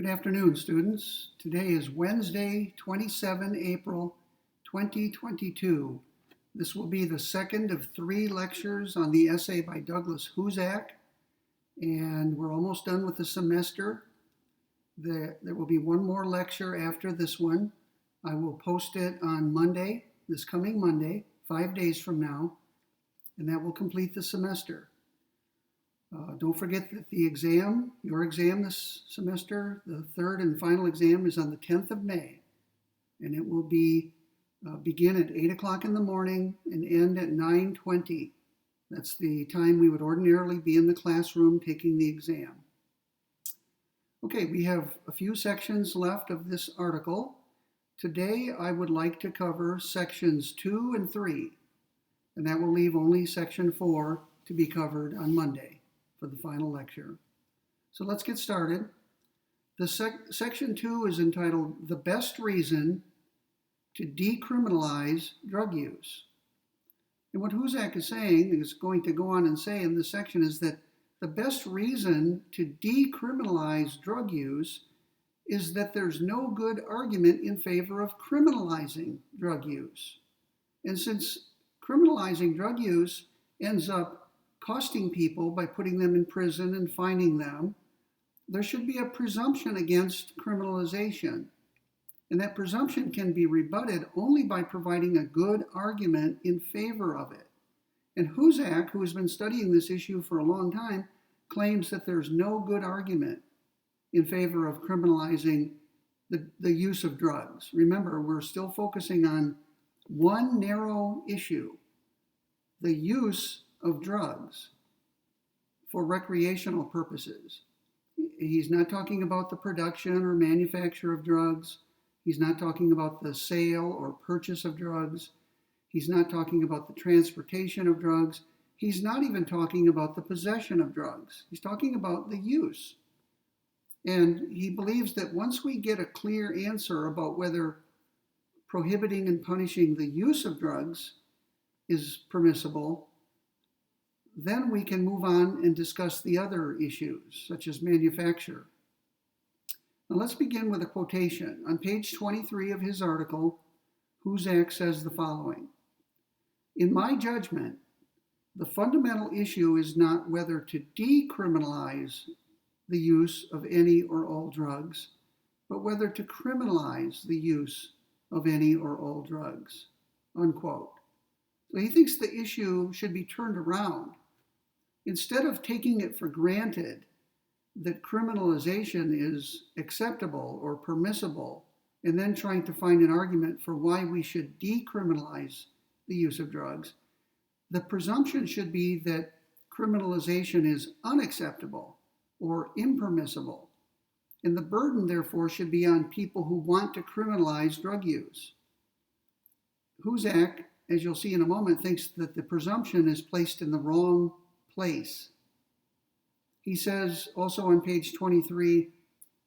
Good afternoon, students. Today is Wednesday, 27 April 2022. This will be the second of three lectures on the essay by Douglas Husak, and we're almost done with the semester. There will be one more lecture after this one. I will post it on Monday, this coming Monday, 5 days from now, and that will complete the semester. Don't forget that your exam this semester, the third and final exam is on the 10th of May, and it will begin at 8 o'clock in the morning and end at 9:20. That's the time we would ordinarily be in the classroom taking the exam. Okay, we have a few sections left of this article. Today I would like to cover sections 2 and 3, and that will leave only section 4 to be covered on Monday for the final lecture. So let's get started. Section 2 is entitled The Best Reason to Decriminalize Drug Use. And what Husak is going to go on and say in this section is that the best reason to decriminalize drug use is that there's no good argument in favor of criminalizing drug use. And since criminalizing drug use ends up costing people by putting them in prison and fining them, there should be a presumption against criminalization. And that presumption can be rebutted only by providing a good argument in favor of it. And Husak, who has been studying this issue for a long time, claims that there's no good argument in favor of criminalizing the use of drugs. Remember, we're still focusing on one narrow issue, the use of drugs for recreational purposes. He's not talking about the production or manufacture of drugs. He's not talking about the sale or purchase of drugs. He's not talking about the transportation of drugs. He's not even talking about the possession of drugs. He's talking about the use. And he believes that once we get a clear answer about whether prohibiting and punishing the use of drugs is permissible, then we can move on and discuss the other issues, such as manufacture. Now let's begin with a quotation. On page 23 of his article, Husak says the following: "In my judgment, the fundamental issue is not whether to decriminalize the use of any or all drugs, but whether to criminalize the use of any or all drugs," unquote. So he thinks the issue should be turned around. Instead of taking it for granted that criminalization is acceptable or permissible, and then trying to find an argument for why we should decriminalize the use of drugs, the presumption should be that criminalization is unacceptable or impermissible. And the burden, therefore, should be on people who want to criminalize drug use. Husak, as you'll see in a moment, thinks that the presumption is placed in the wrong place. He says also on page 23,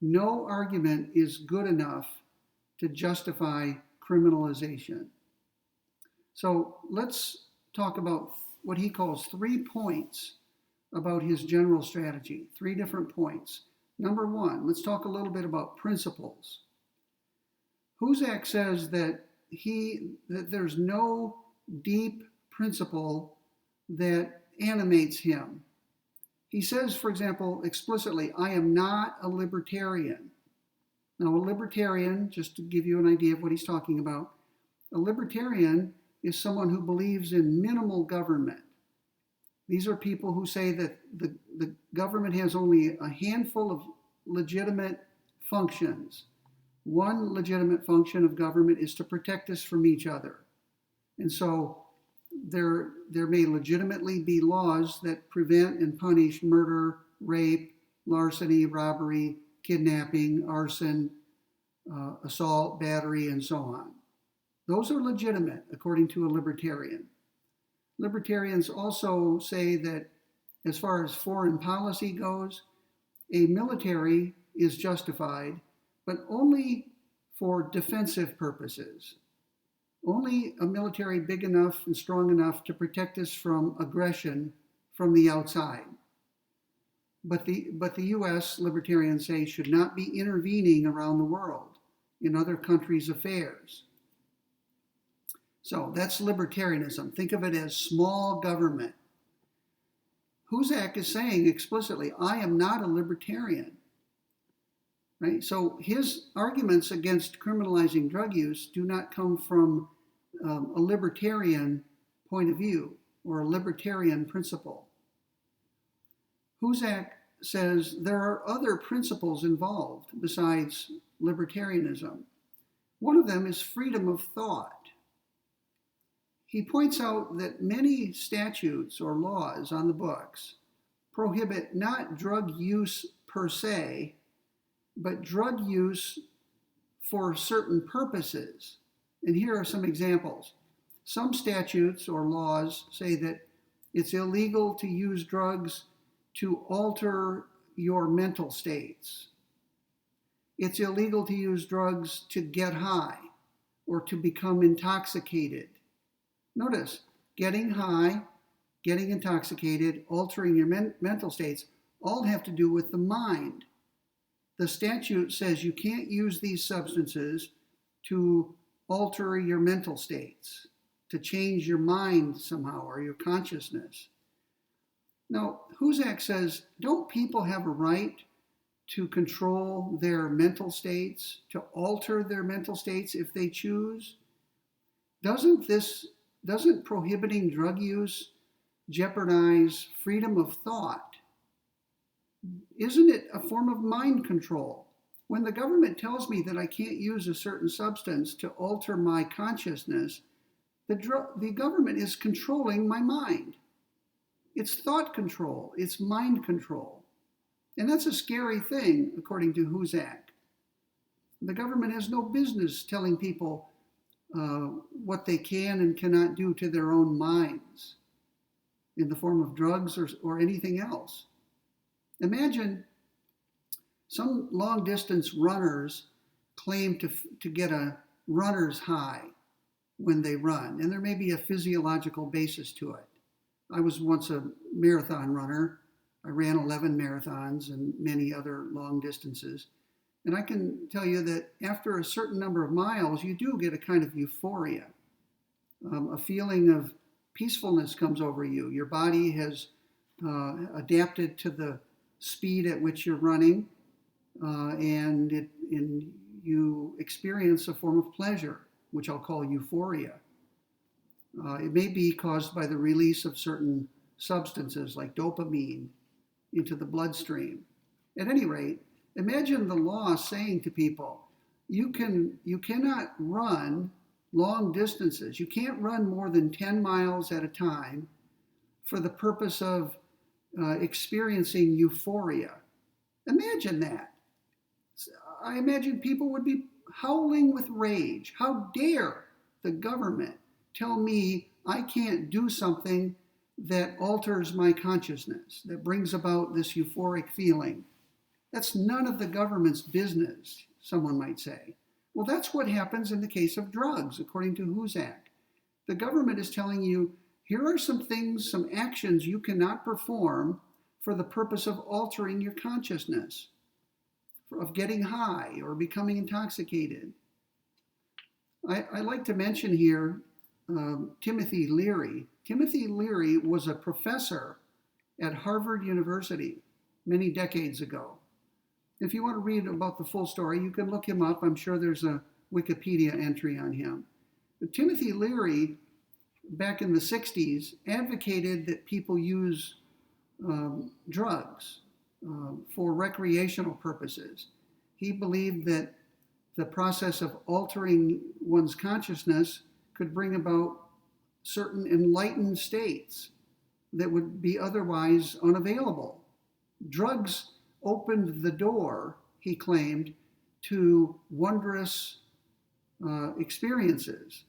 no argument is good enough to justify criminalization. So let's talk about what he calls 3 points about his general strategy, 3 different points. Number 1, let's talk a little bit about principles. Husak says that there's no deep principle that animates him. He says, for example, explicitly, "I am not a libertarian." Now, a libertarian, just to give you an idea of what he's talking about, a libertarian is someone who believes in minimal government. These are people who say that the government has only a handful of legitimate functions. One legitimate function of government is to protect us from each other. And so there may legitimately be laws that prevent and punish murder, rape, larceny, robbery, kidnapping, arson, assault, battery, and so on. Those are legitimate, according to a libertarian. Libertarians also say that as far as foreign policy goes, a military is justified, but only for defensive purposes. Only a military big enough and strong enough to protect us from aggression from the outside. But the U.S. libertarians say should not be intervening around the world in other countries' affairs. So that's libertarianism. Think of it as small government. Husak is saying explicitly, I am not a libertarian. Right? So his arguments against criminalizing drug use do not come from a libertarian point of view or a libertarian principle. Husak says there are other principles involved besides libertarianism. One of them is freedom of thought. He points out that many statutes or laws on the books prohibit not drug use per se, but drug use for certain purposes. And here are some examples. Some statutes or laws say that it's illegal to use drugs to alter your mental states. It's illegal to use drugs to get high or to become intoxicated. Notice, getting high, getting intoxicated, altering your mental states, all have to do with the mind. The statute says you can't use these substances to alter your mental states, to change your mind somehow or your consciousness. Now, Husak says, don't people have a right to control their mental states, to alter their mental states if they choose? Doesn't prohibiting drug use jeopardize freedom of thought? Isn't it a form of mind control? When the government tells me that I can't use a certain substance to alter my consciousness, the government is controlling my mind. It's thought control, it's mind control. And that's a scary thing, according to Husak. The government has no business telling people what they can and cannot do to their own minds in the form of drugs or anything else. Imagine some long distance runners claim to get a runner's high when they run, and there may be a physiological basis to it. I was once a marathon runner. I ran 11 marathons and many other long distances. And I can tell you that after a certain number of miles, you do get a kind of euphoria. A feeling of peacefulness comes over you. Your body has adapted to the speed at which you're running, and you experience a form of pleasure, which I'll call euphoria. It may be caused by the release of certain substances like dopamine into the bloodstream. At any rate, imagine the law saying to people, you cannot run long distances. You can't run more than 10 miles at a time for the purpose of experiencing euphoria. Imagine that. I imagine people would be howling with rage. How dare the government tell me I can't do something that alters my consciousness, that brings about this euphoric feeling? That's none of the government's business, someone might say. Well, that's what happens in the case of drugs, according to Husak. The government is telling you, here are some things, some actions you cannot perform for the purpose of altering your consciousness, of getting high or becoming intoxicated. I like to mention here Timothy Leary. Timothy Leary was a professor at Harvard University many decades ago. If you want to read about the full story, you can look him up. I'm sure there's a Wikipedia entry on him. But Timothy Leary, back in the 60s, advocated that people use drugs for recreational purposes. He believed that the process of altering one's consciousness could bring about certain enlightened states that would be otherwise unavailable. Drugs opened the door, he claimed, to wondrous experiences.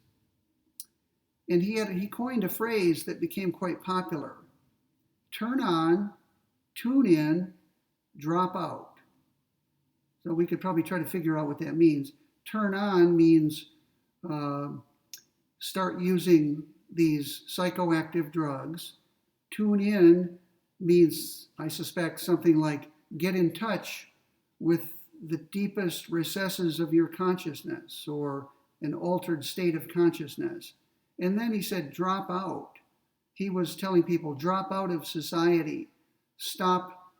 And he coined a phrase that became quite popular: turn on, tune in, drop out. So we could probably try to figure out what that means. Turn on means start using these psychoactive drugs. Tune in means, I suspect, something like get in touch with the deepest recesses of your consciousness or an altered state of consciousness. And then he said, drop out. He was telling people, drop out of society. Stop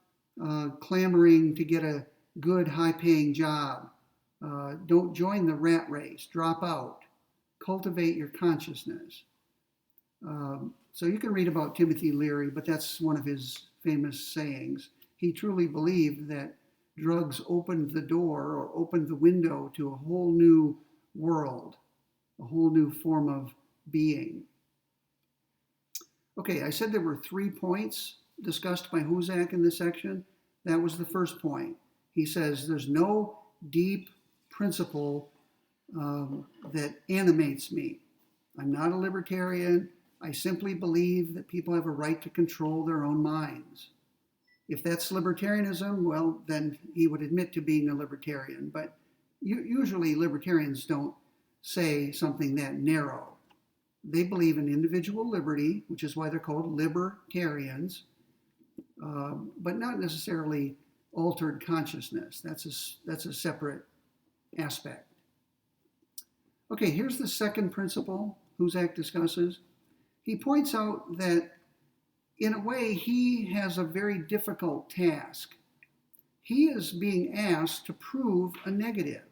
clamoring to get a good, high-paying job. Don't join the rat race. Drop out. Cultivate your consciousness. So you can read about Timothy Leary, but that's one of his famous sayings. He truly believed that drugs opened the door or opened the window to a whole new world, a whole new form of being. Okay, I said there were 3 points discussed by Husak in this section. That was the first point. He says there's no deep principle that animates me. I'm not a libertarian. I simply believe that people have a right to control their own minds. If that's libertarianism, well, then he would admit to being a libertarian. But usually libertarians don't say something that narrow. They believe in individual liberty, which is why they're called libertarians, but not necessarily altered consciousness. That's a separate aspect. Okay, here's the second principle Husak discusses. He points out that in a way he has a very difficult task. He is being asked to prove a negative.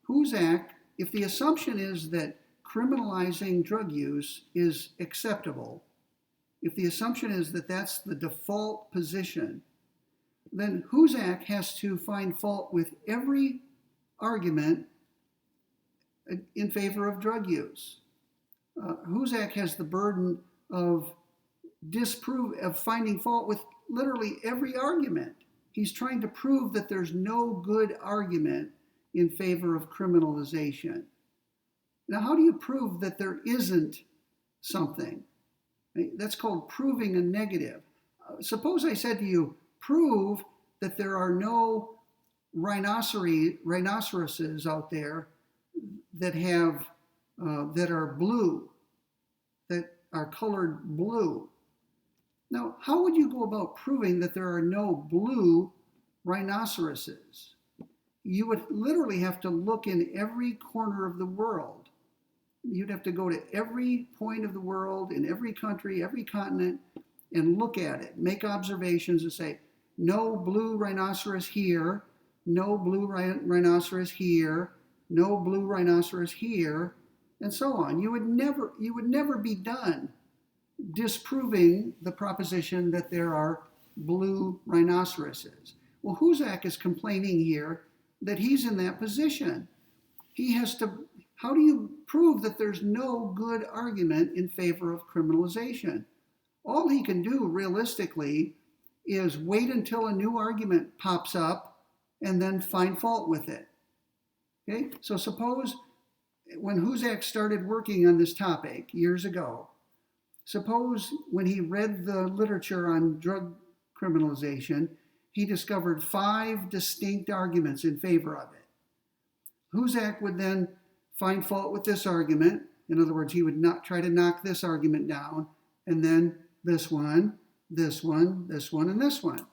Husak, if the assumption is that criminalizing drug use is acceptable, if the assumption is that that's the default position, then Husak has to find fault with every argument in favor of drug use. Husak has the burden of finding fault with literally every argument. He's trying to prove that there's no good argument in favor of criminalization. Now, how do you prove that there isn't something? That's called proving a negative. Suppose I said to you, prove that there are no rhinoceroses out there that are blue, that are colored blue. Now, how would you go about proving that there are no blue rhinoceroses? You would literally have to look in every corner of the world. You'd have to go to every point of the world, in every country, every continent, and look at it, make observations and say, no blue rhinoceros here, no blue rhinoceros here, no blue rhinoceros here, and so on. You would never be done disproving the proposition that there are blue rhinoceroses. Well, Husak is complaining here that he's in that position. How do you prove that there's no good argument in favor of criminalization? All he can do realistically is wait until a new argument pops up and then find fault with it. Okay, so suppose when Husak started working on this topic years ago, suppose when he read the literature on drug criminalization, he discovered 5 distinct arguments in favor of it. Husak would then find fault with this argument. In other words, he would not try to knock this argument down, and then this one, this one, this one, and this one.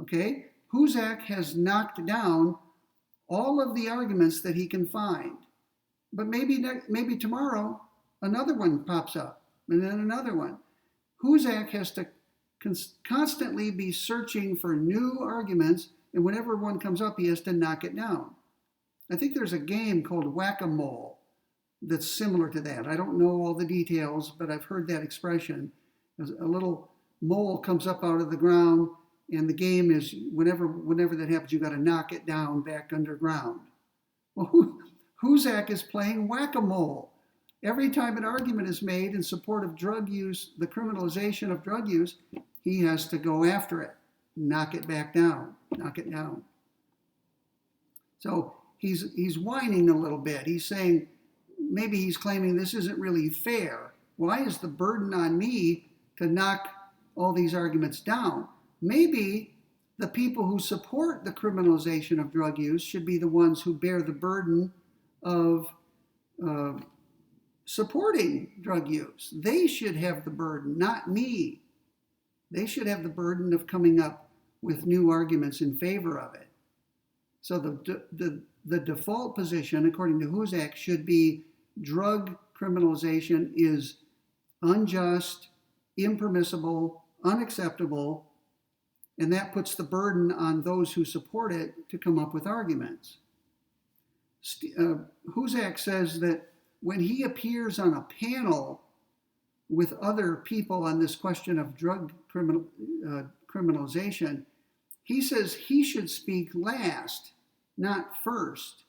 Okay? Husak has knocked down all of the arguments that he can find. But maybe tomorrow another one pops up, and then another one. Husak has to constantly be searching for new arguments, and whenever one comes up, he has to knock it down. I think there's a game called whack-a-mole that's similar to that. I don't know all the details, but I've heard that expression. A little mole comes up out of the ground, and the game is whenever that happens, you got to knock it down back underground. Well, Husak is playing whack-a-mole. Every time an argument is made in support of drug use, the criminalization of drug use, he has to go after it, knock it back down, knock it down. So he's whining a little bit. He's saying, maybe he's claiming this isn't really fair. Why is the burden on me to knock all these arguments down? Maybe the people who support the criminalization of drug use should be the ones who bear the burden of supporting drug use. They should have the burden, not me. they should have the burden of coming up with new arguments in favor of it. So the default position, according to Husak, should be drug criminalization is unjust, impermissible, unacceptable, and that puts the burden on those who support it to come up with arguments. Husak says that when he appears on a panel with other people on this question of drug criminalization, he says he should speak last, not first.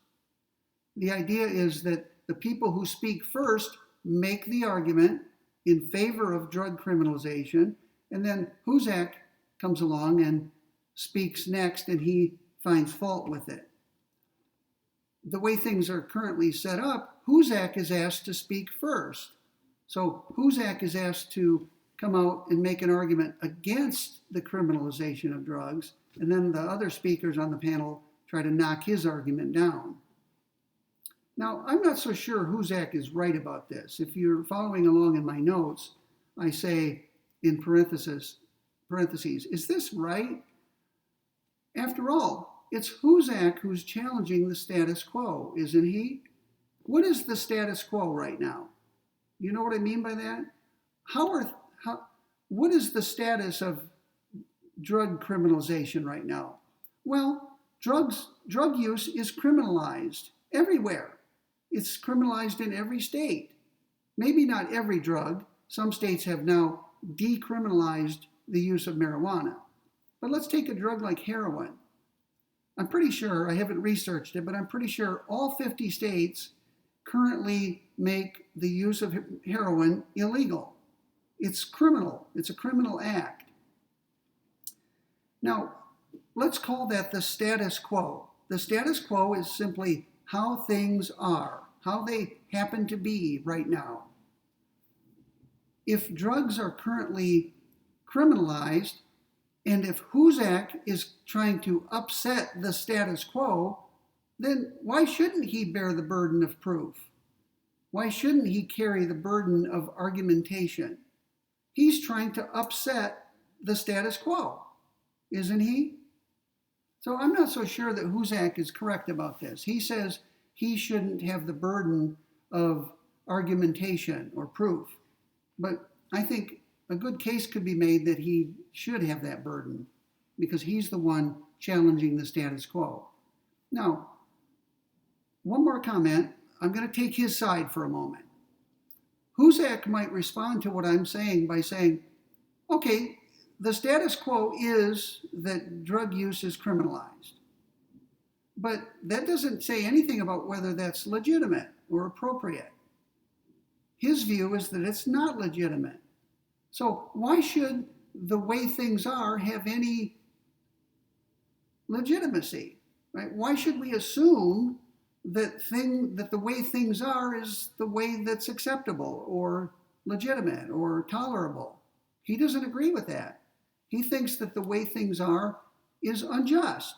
The idea is that the people who speak first make the argument in favor of drug criminalization, and then Husak comes along and speaks next, and he finds fault with it. The way things are currently set up, Husak is asked to speak first. So Husak is asked to come out and make an argument against the criminalization of drugs, and then the other speakers on the panel try to knock his argument down. Now, I'm not so sure Husak is right about this. If you're following along in my notes, I say in parentheses, is this right? After all, it's Husak who's challenging the status quo, isn't he? What is the status quo right now? You know what I mean by that? What is the status of drug criminalization right now? Well, drug use is criminalized everywhere. It's criminalized in every state. Maybe not every drug. Some states have now decriminalized the use of marijuana. But let's take a drug like heroin. I'm pretty sure, I haven't researched it, but I'm pretty sure all 50 states currently make the use of heroin illegal. It's criminal. It's a criminal act. Now, let's call that the status quo. The status quo is simply how things are, how they happen to be right now. If drugs are currently criminalized, and if Husak is trying to upset the status quo, then why shouldn't he bear the burden of proof? Why shouldn't he carry the burden of argumentation? He's trying to upset the status quo, isn't he? So I'm not so sure that Husak is correct about this. He says he shouldn't have the burden of argumentation or proof. But I think a good case could be made that he should have that burden because he's the one challenging the status quo. Now, one more comment. I'm going to take his side for a moment. Husak might respond to what I'm saying by saying, okay, the status quo is that drug use is criminalized. But that doesn't say anything about whether that's legitimate or appropriate. His view is that it's not legitimate. So why should the way things are have any legitimacy, right? Why should we assume that the way things are is the way that's acceptable or legitimate or tolerable? He doesn't agree with that. He thinks that the way things are is unjust,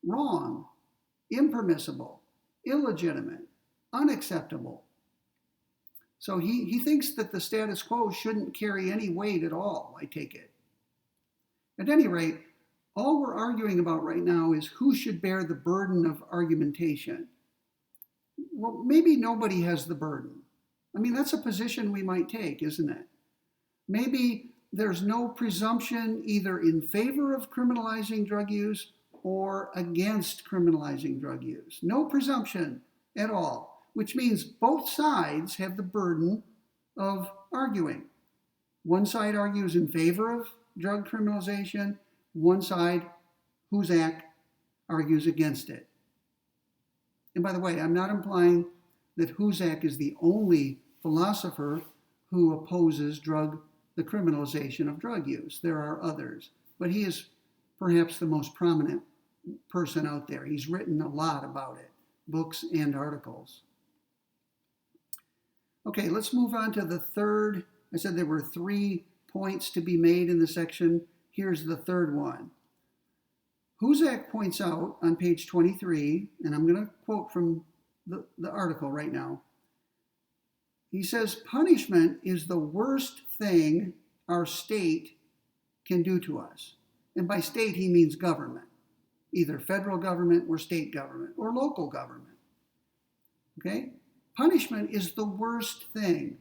wrong, impermissible, illegitimate, unacceptable. So he thinks that the status quo shouldn't carry any weight at all, I take it. At any rate, all we're arguing about right now is who should bear the burden of argumentation. Well, maybe nobody has the burden. I mean, that's a position we might take, isn't it? Maybe there's no presumption either in favor of criminalizing drug use or against criminalizing drug use. No presumption at all, which means both sides have the burden of arguing. One side argues in favor of drug criminalization, one side, Husak, argues against it. And by the way, I'm not implying that Husak is the only philosopher who opposes the criminalization of drug use. There are others, but he is perhaps the most prominent person out there. He's written a lot about it, books and articles. Okay, let's move on to the third. I said there were 3 points to be made in the section. Here's the third one. Husak points out on page 23, and I'm going to quote from the article right now. He says, punishment is the worst thing our state can do to us. And by state, he means government, either federal government or state government or local government. Okay? Punishment is the worst thing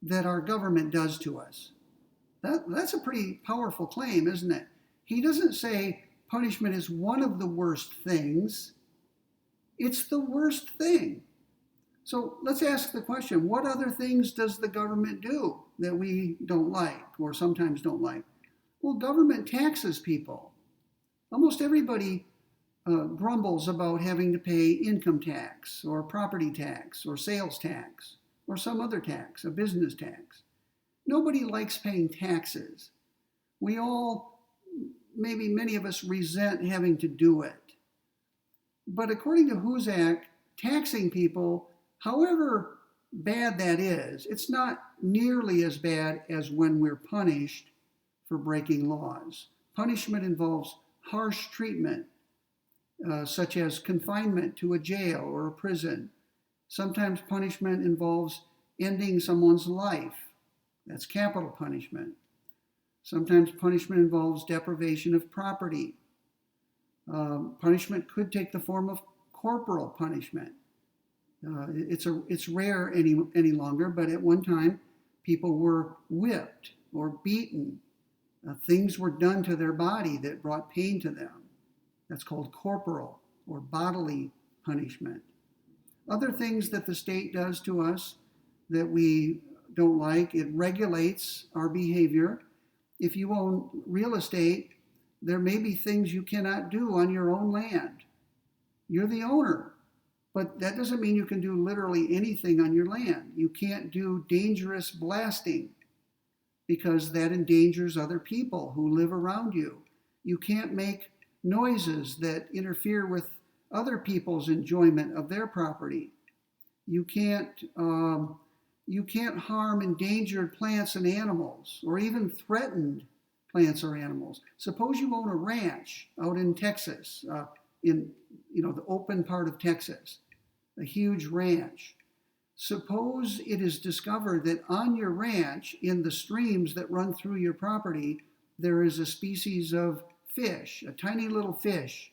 that our government does to us. That's a pretty powerful claim, isn't it? He doesn't say punishment is one of the worst things. It's the worst thing. So let's ask the question, what other things does the government do that we don't like or sometimes don't like? Well, government taxes people. Almost everybody grumbles about having to pay income tax or property tax or sales tax or some other tax, a business tax. Nobody likes paying taxes. We all, maybe many of us, resent having to do it. But according to Husak, taxing people, however bad that is, it's not nearly as bad as when we're punished for breaking laws. Punishment involves harsh treatment, such as confinement to a jail or a prison. Sometimes punishment involves ending someone's life. That's capital punishment. Sometimes punishment involves deprivation of property. Punishment could take the form of corporal punishment. It's rare any longer, but at one time, people were whipped or beaten. Things were done to their body that brought pain to them. That's called corporal or bodily punishment. Other things that the state does to us that we don't like, it regulates our behavior. If you own real estate, there may be things you cannot do on your own land. You're the owner, but that doesn't mean you can do literally anything on your land. You can't do dangerous blasting because that endangers other people who live around you. You can't make noises that interfere with other people's enjoyment of their property. You can't harm endangered plants and animals, or even threatened plants or animals. Suppose you own a ranch out in Texas, in the open part of Texas, a huge ranch. Suppose it is discovered that on your ranch, in the streams that run through your property, there is a species of fish, a tiny little fish,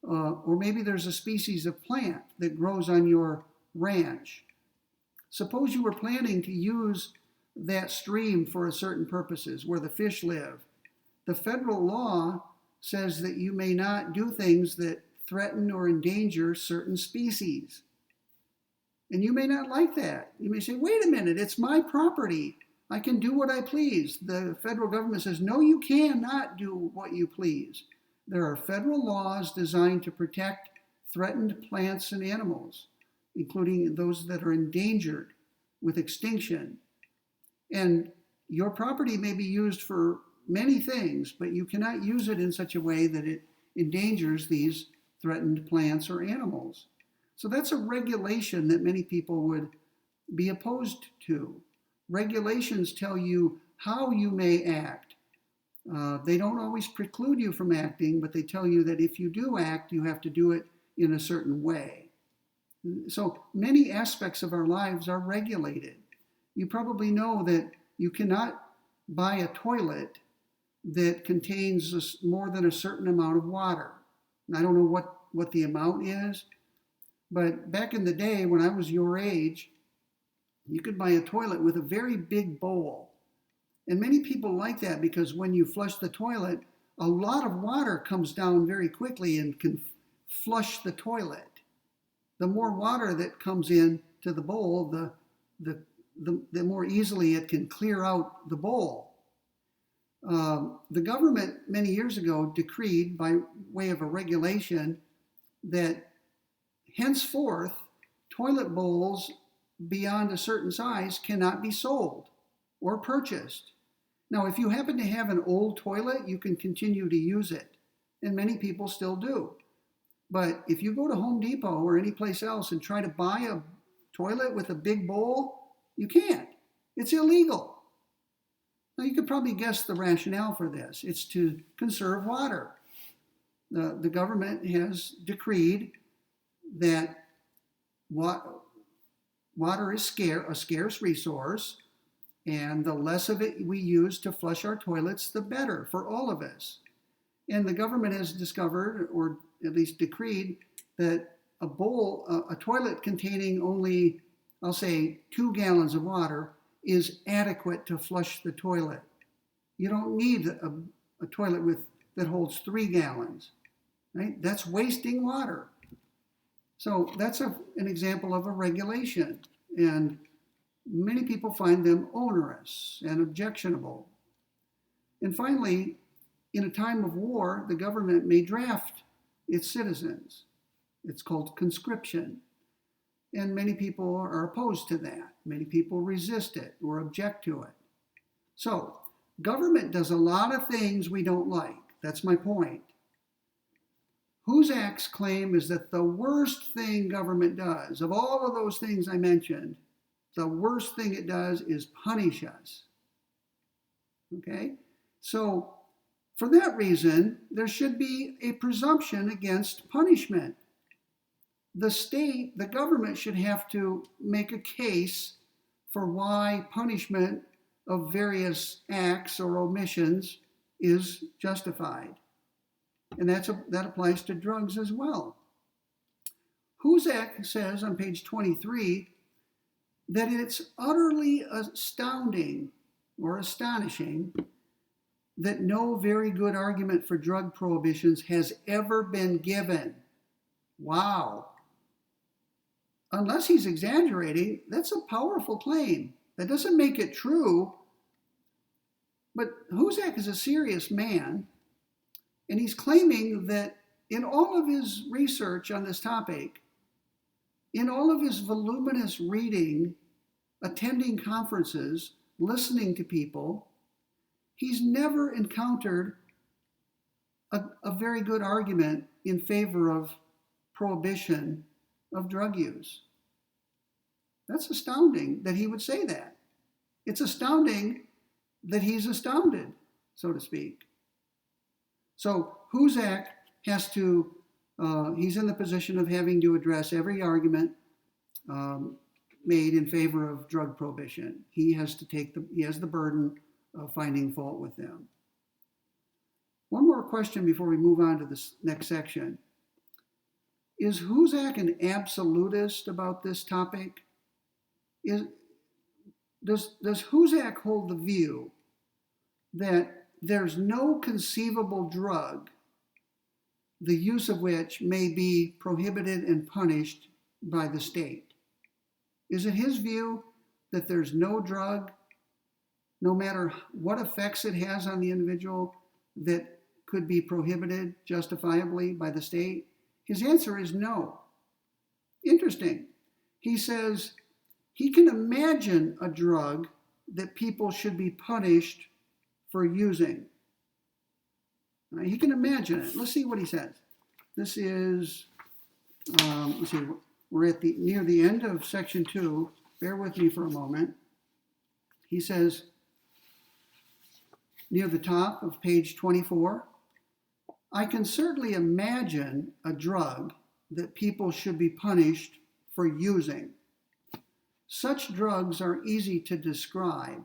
or maybe there's a species of plant that grows on your ranch. Suppose you were planning to use that stream for certain purposes where the fish live. The federal law says that you may not do things that threaten or endanger certain species. And you may not like that. You may say, wait a minute, it's my property. I can do what I please. The federal government says, no, you cannot do what you please. There are federal laws designed to protect threatened plants and animals, including those that are endangered with extinction. And your property may be used for many things, but you cannot use it in such a way that it endangers these threatened plants or animals. So that's a regulation that many people would be opposed to. Regulations tell you how you may act. They don't always preclude you from acting, but they tell you that if you do act, you have to do it in a certain way. So many aspects of our lives are regulated. You probably know that you cannot buy a toilet that contains more than a certain amount of water. And I don't know what the amount is, but back in the day when I was your age, you could buy a toilet with a very big bowl. And many people like that because when you flush the toilet, a lot of water comes down very quickly and can flush the toilet. The more water that comes in to the bowl, the more easily it can clear out the bowl. The government many years ago decreed by way of a regulation that henceforth toilet bowls beyond a certain size cannot be sold or purchased. Now, if you happen to have an old toilet, you can continue to use it, and many people still do. But if you go to Home Depot or any place else and try to buy a toilet with a big bowl, you can't. It's illegal. Now, you could probably guess the rationale for this. It's to conserve water. The government has decreed that water is a scarce resource, And the less of it we use to flush our toilets, the better for all of us. And the government has discovered, or at least decreed, that a toilet containing only, I'll say, 2 gallons of water is adequate to flush the toilet. You don't need a toilet that holds 3 gallons, right? That's wasting water. So that's an example of a regulation, and many people find them onerous and objectionable. And finally, in a time of war, the government may draft its citizens. It's called conscription. And many people are opposed to that. Many people resist it or object to it. So, government does a lot of things we don't like. That's my point. Husak's claim is that the worst thing government does, of all of those things I mentioned, the worst thing it does is punish us. Okay? So, for that reason, there should be a presumption against punishment. The government should have to make a case for why punishment of various acts or omissions is justified. And that applies to drugs as well. Husak says on page 23 that it's utterly astounding or astonishing that no very good argument for drug prohibitions has ever been given. Wow. Unless he's exaggerating, that's a powerful claim. That doesn't make it true. But Husak is a serious man, and he's claiming that in all of his research on this topic, in all of his voluminous reading, attending conferences, listening to people, he's never encountered a very good argument in favor of prohibition of drug use. That's astounding that he would say that. It's astounding that he's astounded, so to speak. So Husak he's in the position of having to address every argument made in favor of drug prohibition. He has the burden of finding fault with them. One more question before we move on to this next section. Is Husak an absolutist about this topic? Does Husak hold the view that there's no conceivable drug the use of which may be prohibited and punished by the state? Is it his view that there's no drug, no matter what effects it has on the individual, that could be prohibited justifiably by the state? His answer is no. Interesting. He says he can imagine a drug that people should be punished for using. He can imagine it. Let's see what he says. This is, let's see, we're near the end of section 2. Bear with me for a moment. He says, near the top of page 24, I can certainly imagine a drug that people should be punished for using. Such drugs are easy to describe.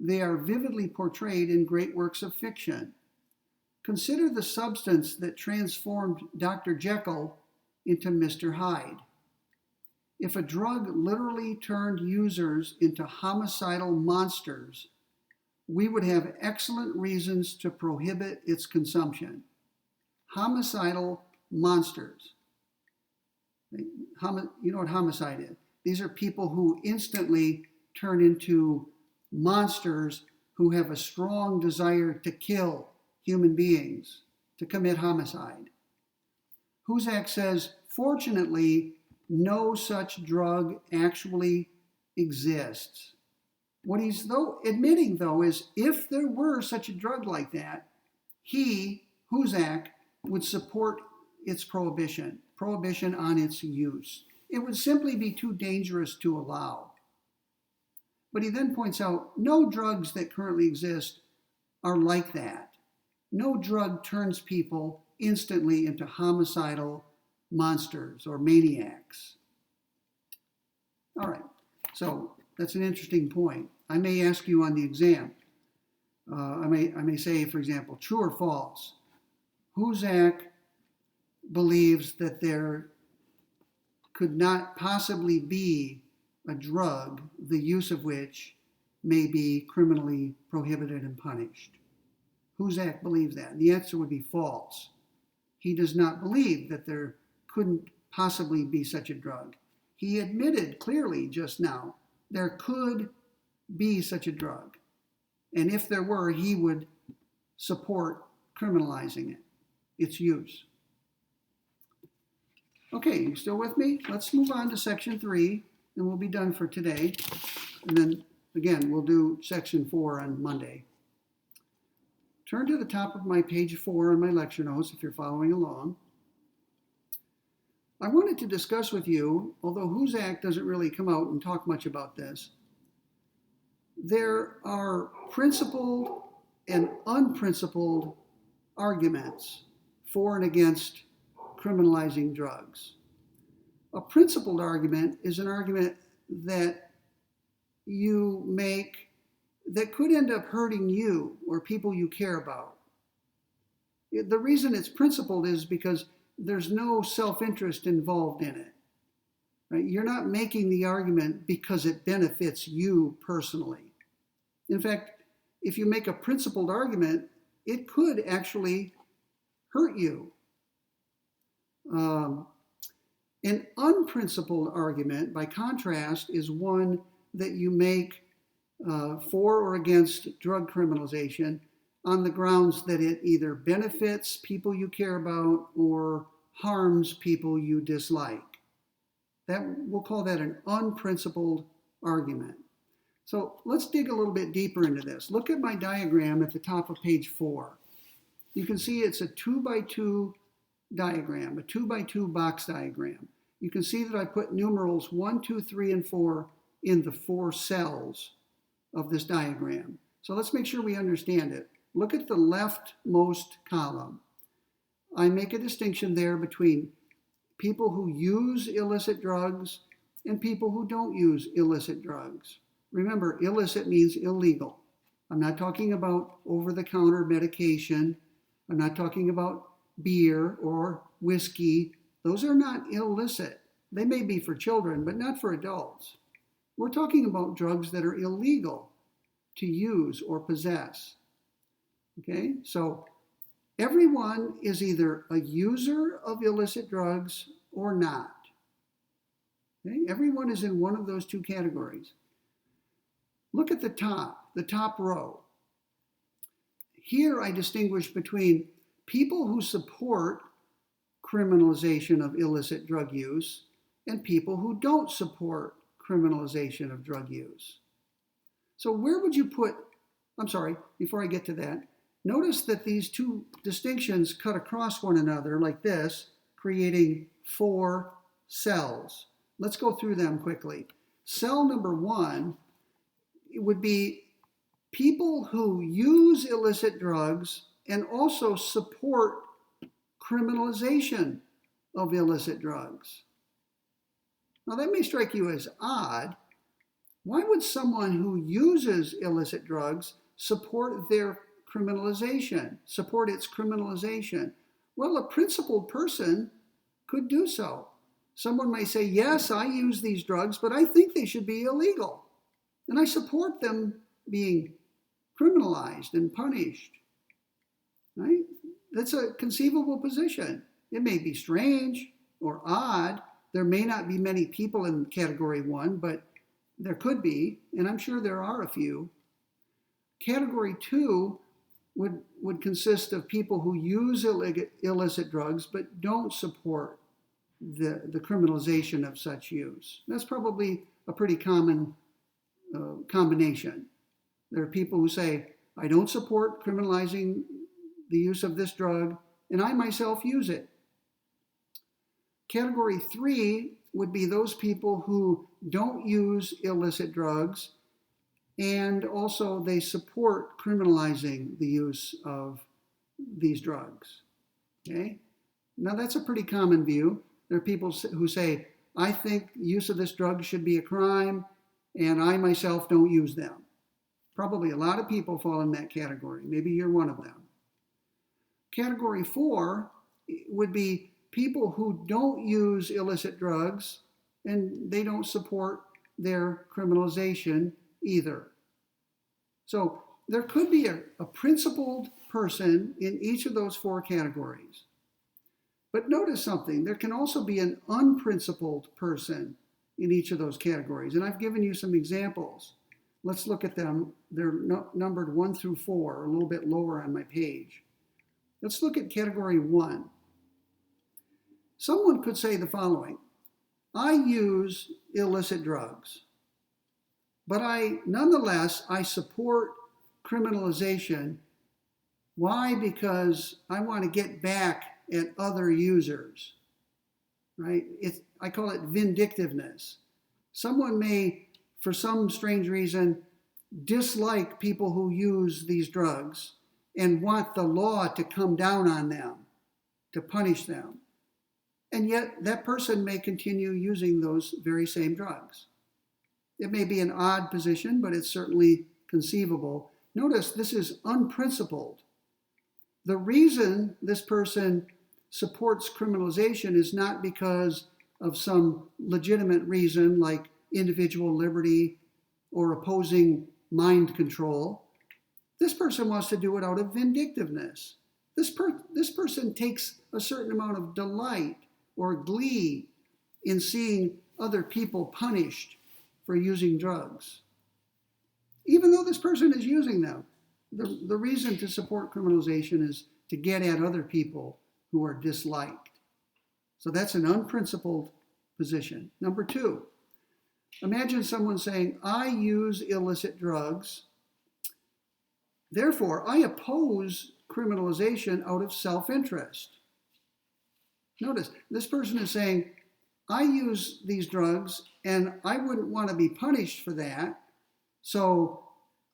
They are vividly portrayed in great works of fiction. Consider the substance that transformed Dr. Jekyll into Mr. Hyde. If a drug literally turned users into homicidal monsters, we would have excellent reasons to prohibit its consumption. Homicidal monsters. You know what homicide is? These are people who instantly turn into monsters who have a strong desire to kill human beings, to commit homicide. Husak says, fortunately, no such drug actually exists. What he's admitting, though, is if there were such a drug like that, Husak, would support its prohibition on its use. It would simply be too dangerous to allow. But he then points out no drugs that currently exist are like that. No drug turns people instantly into homicidal monsters or maniacs. All right, so that's an interesting point. I may ask you on the exam. I may say, for example, true or false. Husak believes that there could not possibly be a drug, the use of which may be criminally prohibited and punished. Husak believes that. And the answer would be false. He does not believe that there couldn't possibly be such a drug. He admitted clearly just now there could be such a drug. And if there were, he would support criminalizing it, its use. Okay, you still with me? Let's move on to section 3, and we'll be done for today. And then, again, we'll do section 4 on Monday. Turn to the top of my page 4 in my lecture notes if you're following along. I wanted to discuss with you, although Husak doesn't really come out and talk much about this, there are principled and unprincipled arguments for and against criminalizing drugs. A principled argument is an argument that you make that could end up hurting you or people you care about. The reason it's principled is because there's no self-interest involved in it. Right? You're not making the argument because it benefits you personally. In fact, if you make a principled argument, it could actually hurt you. An unprincipled argument, by contrast, is one that you make for or against drug criminalization on the grounds that it either benefits people you care about or harms people you dislike. We'll call that an unprincipled argument. So let's dig a little bit deeper into this. Look at my diagram at the top of page 4. You can see it's a 2x2 diagram, a 2x2 box diagram. You can see that I put numerals 1, 2, 3, and 4 in the 4 cells of this diagram. So let's make sure we understand it. Look at the leftmost column. I make a distinction there between people who use illicit drugs and people who don't use illicit drugs. Remember, illicit means illegal. I'm not talking about over-the-counter medication. I'm not talking about beer or whiskey. Those are not illicit. They may be for children, but not for adults. We're talking about drugs that are illegal to use or possess. Okay, so everyone is either a user of illicit drugs or not. Okay? Everyone is in one of those two categories. Look at the top row. Here I distinguish between people who support criminalization of illicit drug use and people who don't support criminalization of drug use. So where would you put, before I get to that, notice that these two distinctions cut across one another like this, creating 4 cells. Let's go through them quickly. Cell number 1 would be people who use illicit drugs and also support criminalization of illicit drugs. Now that may strike you as odd. Why would someone who uses illicit drugs support its criminalization? Well, a principled person could do so. Someone may say, yes, I use these drugs, but I think they should be illegal. And I support them being criminalized and punished. Right? That's a conceivable position. It may be strange or odd. There may not be many people in category 1, but there could be, and I'm sure there are a few. Category 2 would consist of people who use illicit drugs but don't support the criminalization of such use. That's probably a pretty common combination. There are people who say, I don't support criminalizing the use of this drug, and I myself use it. Category 3 would be those people who don't use illicit drugs and also they support criminalizing the use of these drugs. Okay? Now that's a pretty common view. There are people who say, I think use of this drug should be a crime and I myself don't use them. Probably a lot of people fall in that category. Maybe you're one of them. Category 4 would be people who don't use illicit drugs and they don't support their criminalization either. So there could be a principled person in each of those 4 categories. But notice something, there can also be an unprincipled person in each of those categories. And I've given you some examples. Let's look at them. They're numbered 1 through 4, a little bit lower on my page. Let's look at category 1. Someone could say the following: I use illicit drugs, but nonetheless, I support criminalization. Why? Because I want to get back at other users, right? I call it vindictiveness. Someone may, for some strange reason, dislike people who use these drugs and want the law to come down on them, to punish them. And yet that person may continue using those very same drugs. It may be an odd position, but it's certainly conceivable. Notice this is unprincipled. The reason this person supports criminalization is not because of some legitimate reason like individual liberty or opposing mind control. This person wants to do it out of vindictiveness. This person takes a certain amount of delight or glee in seeing other people punished for using drugs. Even though this person is using them, the reason to support criminalization is to get at other people who are disliked. So that's an unprincipled position. Number 2, imagine someone saying, I use illicit drugs, therefore I oppose criminalization out of self-interest. Notice, this person is saying, I use these drugs and I wouldn't want to be punished for that, so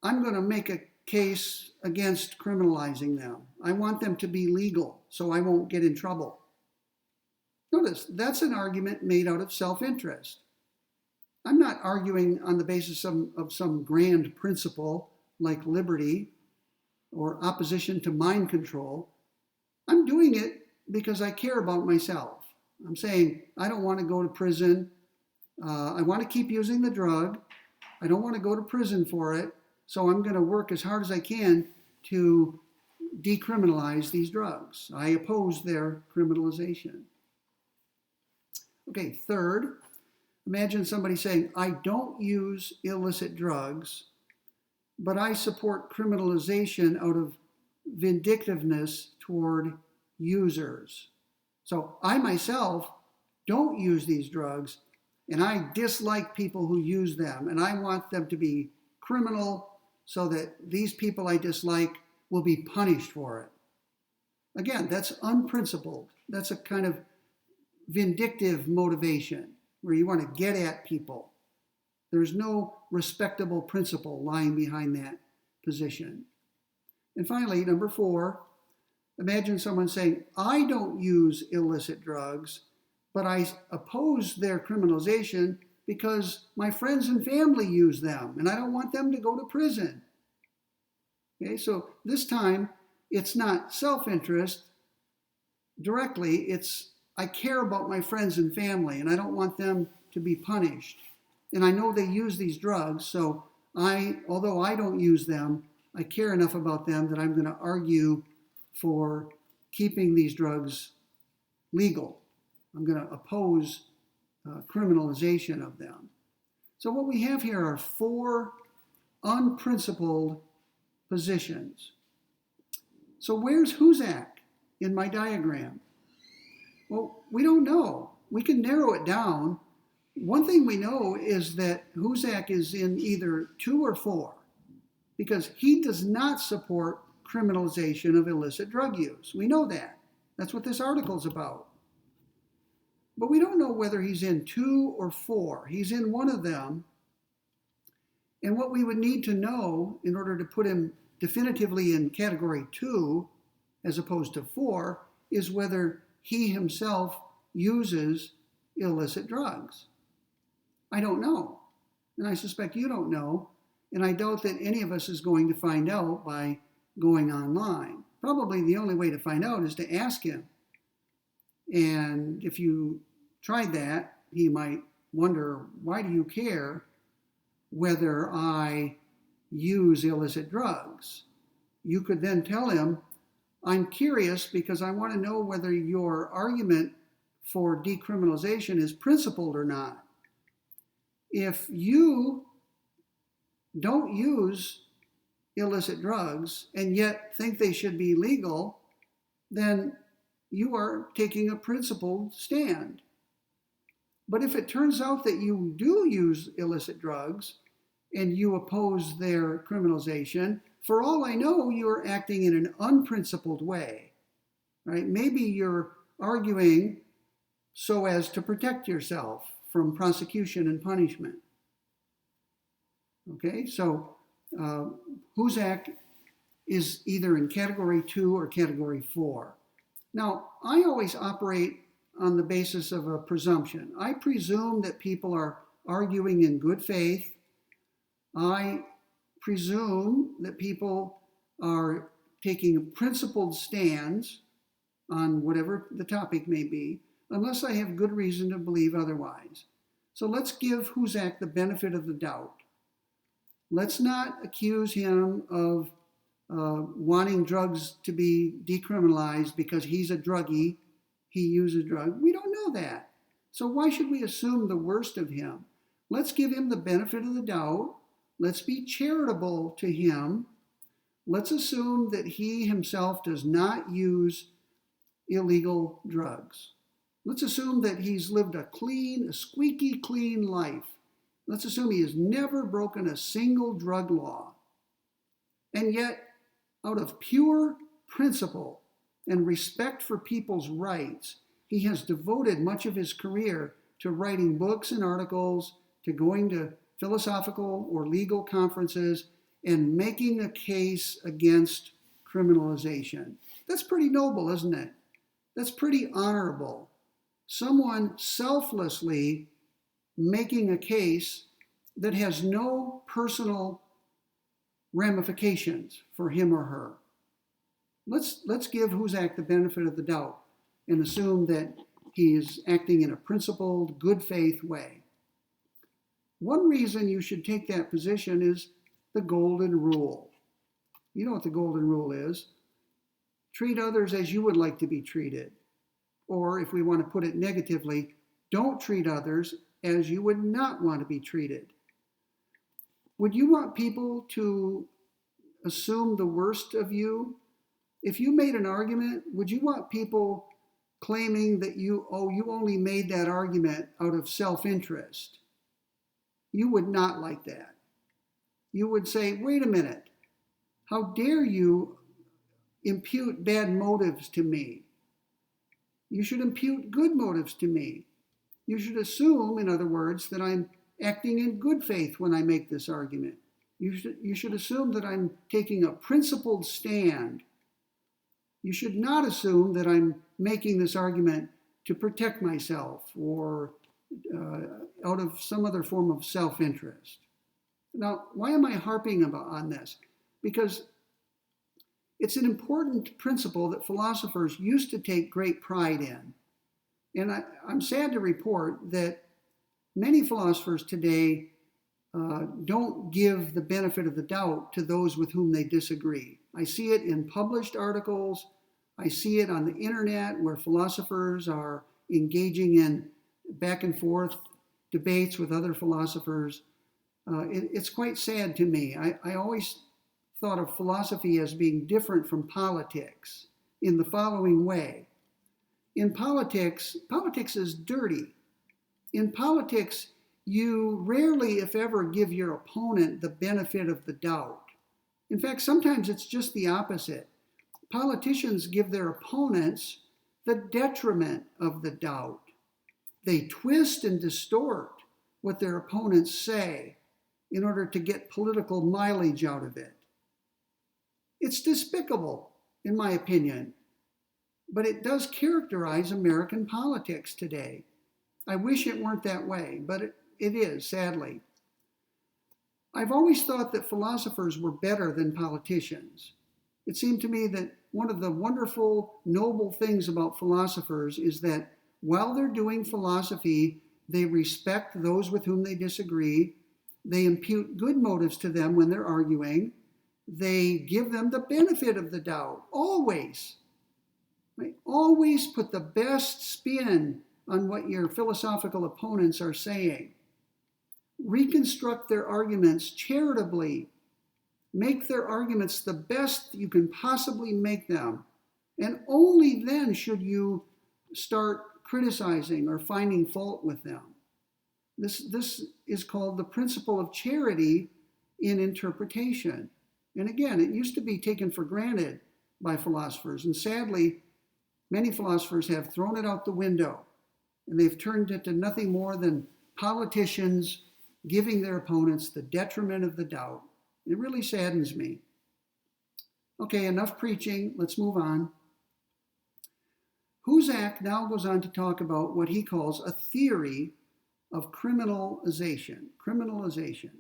I'm going to make a case against criminalizing them. I want them to be legal so I won't get in trouble. Notice, that's an argument made out of self-interest. I'm not arguing on the basis of some grand principle like liberty or opposition to mind control. I'm doing it because I care about myself. I'm saying I don't want to go to prison. I want to keep using the drug. I don't want to go to prison for it. So I'm going to work as hard as I can to decriminalize these drugs. I oppose their criminalization. Okay, third, imagine somebody saying, I don't use illicit drugs, but I support criminalization out of vindictiveness toward users. So I myself don't use these drugs, and I dislike people who use them, and I want them to be criminal so that these people I dislike will be punished for it. Again, that's unprincipled. That's a kind of vindictive motivation where you want to get at people. There's no respectable principle lying behind that position. And finally, number 4, imagine someone saying, I don't use illicit drugs, but I oppose their criminalization because my friends and family use them and I don't want them to go to prison. Okay, so this time it's not self-interest directly, it's I care about my friends and family and I don't want them to be punished. And I know they use these drugs, so although I don't use them, I care enough about them that I'm going to argue for keeping these drugs legal. I'm going to oppose criminalization of them. So what we have here are 4 unprincipled positions. So where's Husak in my diagram? Well, we don't know. We can narrow it down. One thing we know is that Husak is in either 2 or 4 because he does not support criminalization of illicit drug use. We know that. That's what this article is about. But we don't know whether he's in 2 or 4. He's in one of them. And what we would need to know in order to put him definitively in category 2 as opposed to 4 is whether he himself uses illicit drugs. I don't know. And I suspect you don't know. And I doubt that any of us is going to find out by going online. Probably the only way to find out is to ask him. And if you tried that, he might wonder, why do you care whether I use illicit drugs? You could then tell him, I'm curious because I want to know whether your argument for decriminalization is principled or not. If you don't use illicit drugs and yet think they should be legal, then you are taking a principled stand. But if it turns out that you do use illicit drugs and you oppose their criminalization, for all I know, you're acting in an unprincipled way, right? Maybe you're arguing so as to protect yourself from prosecution and punishment. Okay, so Husak is either in category 2 or category 4. Now, I always operate on the basis of a presumption. I presume that people are arguing in good faith. I presume that people are taking principled stands on whatever the topic may be, unless I have good reason to believe otherwise. So let's give Husak the benefit of the doubt. Let's not accuse him of wanting drugs to be decriminalized because he's a druggie, he uses drugs. We don't know that. So why should we assume the worst of him? Let's give him the benefit of the doubt. Let's be charitable to him. Let's assume that he himself does not use illegal drugs. Let's assume that he's lived a squeaky clean life. Let's assume he has never broken a single drug law. And yet, out of pure principle and respect for people's rights, he has devoted much of his career to writing books and articles, to going to philosophical or legal conferences, and making a case against criminalization. That's pretty noble, isn't it? That's pretty honorable. Someone selflessly making a case that has no personal ramifications for him or her. Let's give Husak the benefit of the doubt and assume that he is acting in a principled, good faith way. One reason you should take that position is the golden rule. You know what the golden rule is. Treat others as you would like to be treated. Or if we want to put it negatively, don't treat others as you would not want to be treated. Would you want people to assume the worst of you? If you made an argument, would you want people claiming that you only made that argument out of self-interest? You would not like that. You would say, wait a minute, how dare you impute bad motives to me? You should impute good motives to me. You should assume, in other words, that I'm acting in good faith when I make this argument. You should assume that I'm taking a principled stand. You should not assume that I'm making this argument to protect myself or out of some other form of self-interest. Now, why am I harping on this? Because it's an important principle that philosophers used to take great pride in. And I'm sad to report that many philosophers today don't give the benefit of the doubt to those with whom they disagree. I see it in published articles. I see it on the internet where philosophers are engaging in back and forth debates with other philosophers. It's quite sad to me. I always thought of philosophy as being different from politics in the following way. In politics is dirty. In politics, you rarely, if ever, give your opponent the benefit of the doubt. In fact, sometimes it's just the opposite. Politicians give their opponents the detriment of the doubt. They twist and distort what their opponents say in order to get political mileage out of it. It's despicable, in my opinion, but it does characterize American politics today. I wish it weren't that way, but it is, sadly. I've always thought that philosophers were better than politicians. It seemed to me that one of the wonderful, noble things about philosophers is that while they're doing philosophy, they respect those with whom they disagree. They impute good motives to them when they're arguing. They give them the benefit of the doubt, always. Right? Always put the best spin on what your philosophical opponents are saying. Reconstruct their arguments charitably. Make their arguments the best you can possibly make them. And only then should you start criticizing or finding fault with them. This is called the principle of charity in interpretation. And again, it used to be taken for granted by philosophers. And sadly, many philosophers have thrown it out the window. And they've turned it to nothing more than politicians giving their opponents the detriment of the doubt. It really saddens me. Okay, enough preaching. Let's move on. Husak now goes on to talk about what he calls a theory of criminalization. Criminalization.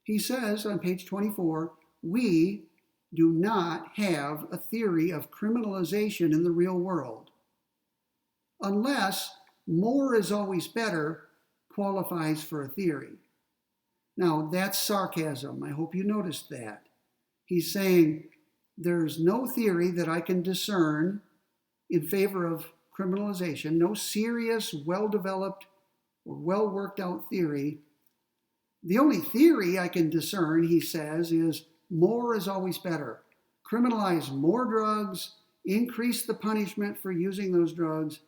He says on page 24, we do not have a theory of criminalization in the real world, unless more is always better qualifies for a theory. Now, that's sarcasm. I hope you noticed that. He's saying there's no theory that I can discern in favor of criminalization, no serious, well-developed, or well-worked-out theory. The only theory I can discern, he says, is more is always better. Criminalize more drugs, increase the punishment for using those drugs,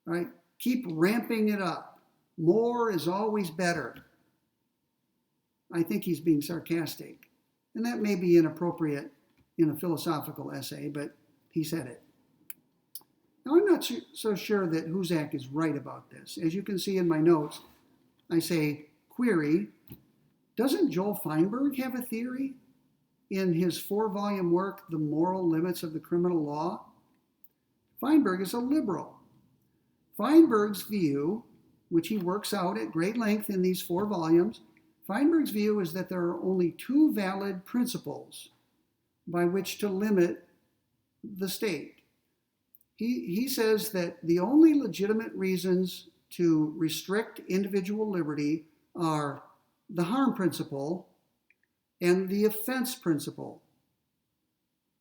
right? Keep ramping it up. More is always better. I think he's being sarcastic. And that may be inappropriate in a philosophical essay, but he said it. Now, I'm not so sure that Husak is right about this. As you can see in my notes, I say, query, doesn't Joel Feinberg have a theory in his 4-volume work, The Moral Limits of the Criminal Law? Feinberg is a liberal. Feinberg's view, which he works out at great length in these 4 volumes, Feinberg's view is that there are only 2 valid principles by which to limit the state. He says that the only legitimate reasons to restrict individual liberty are the harm principle and the offense principle.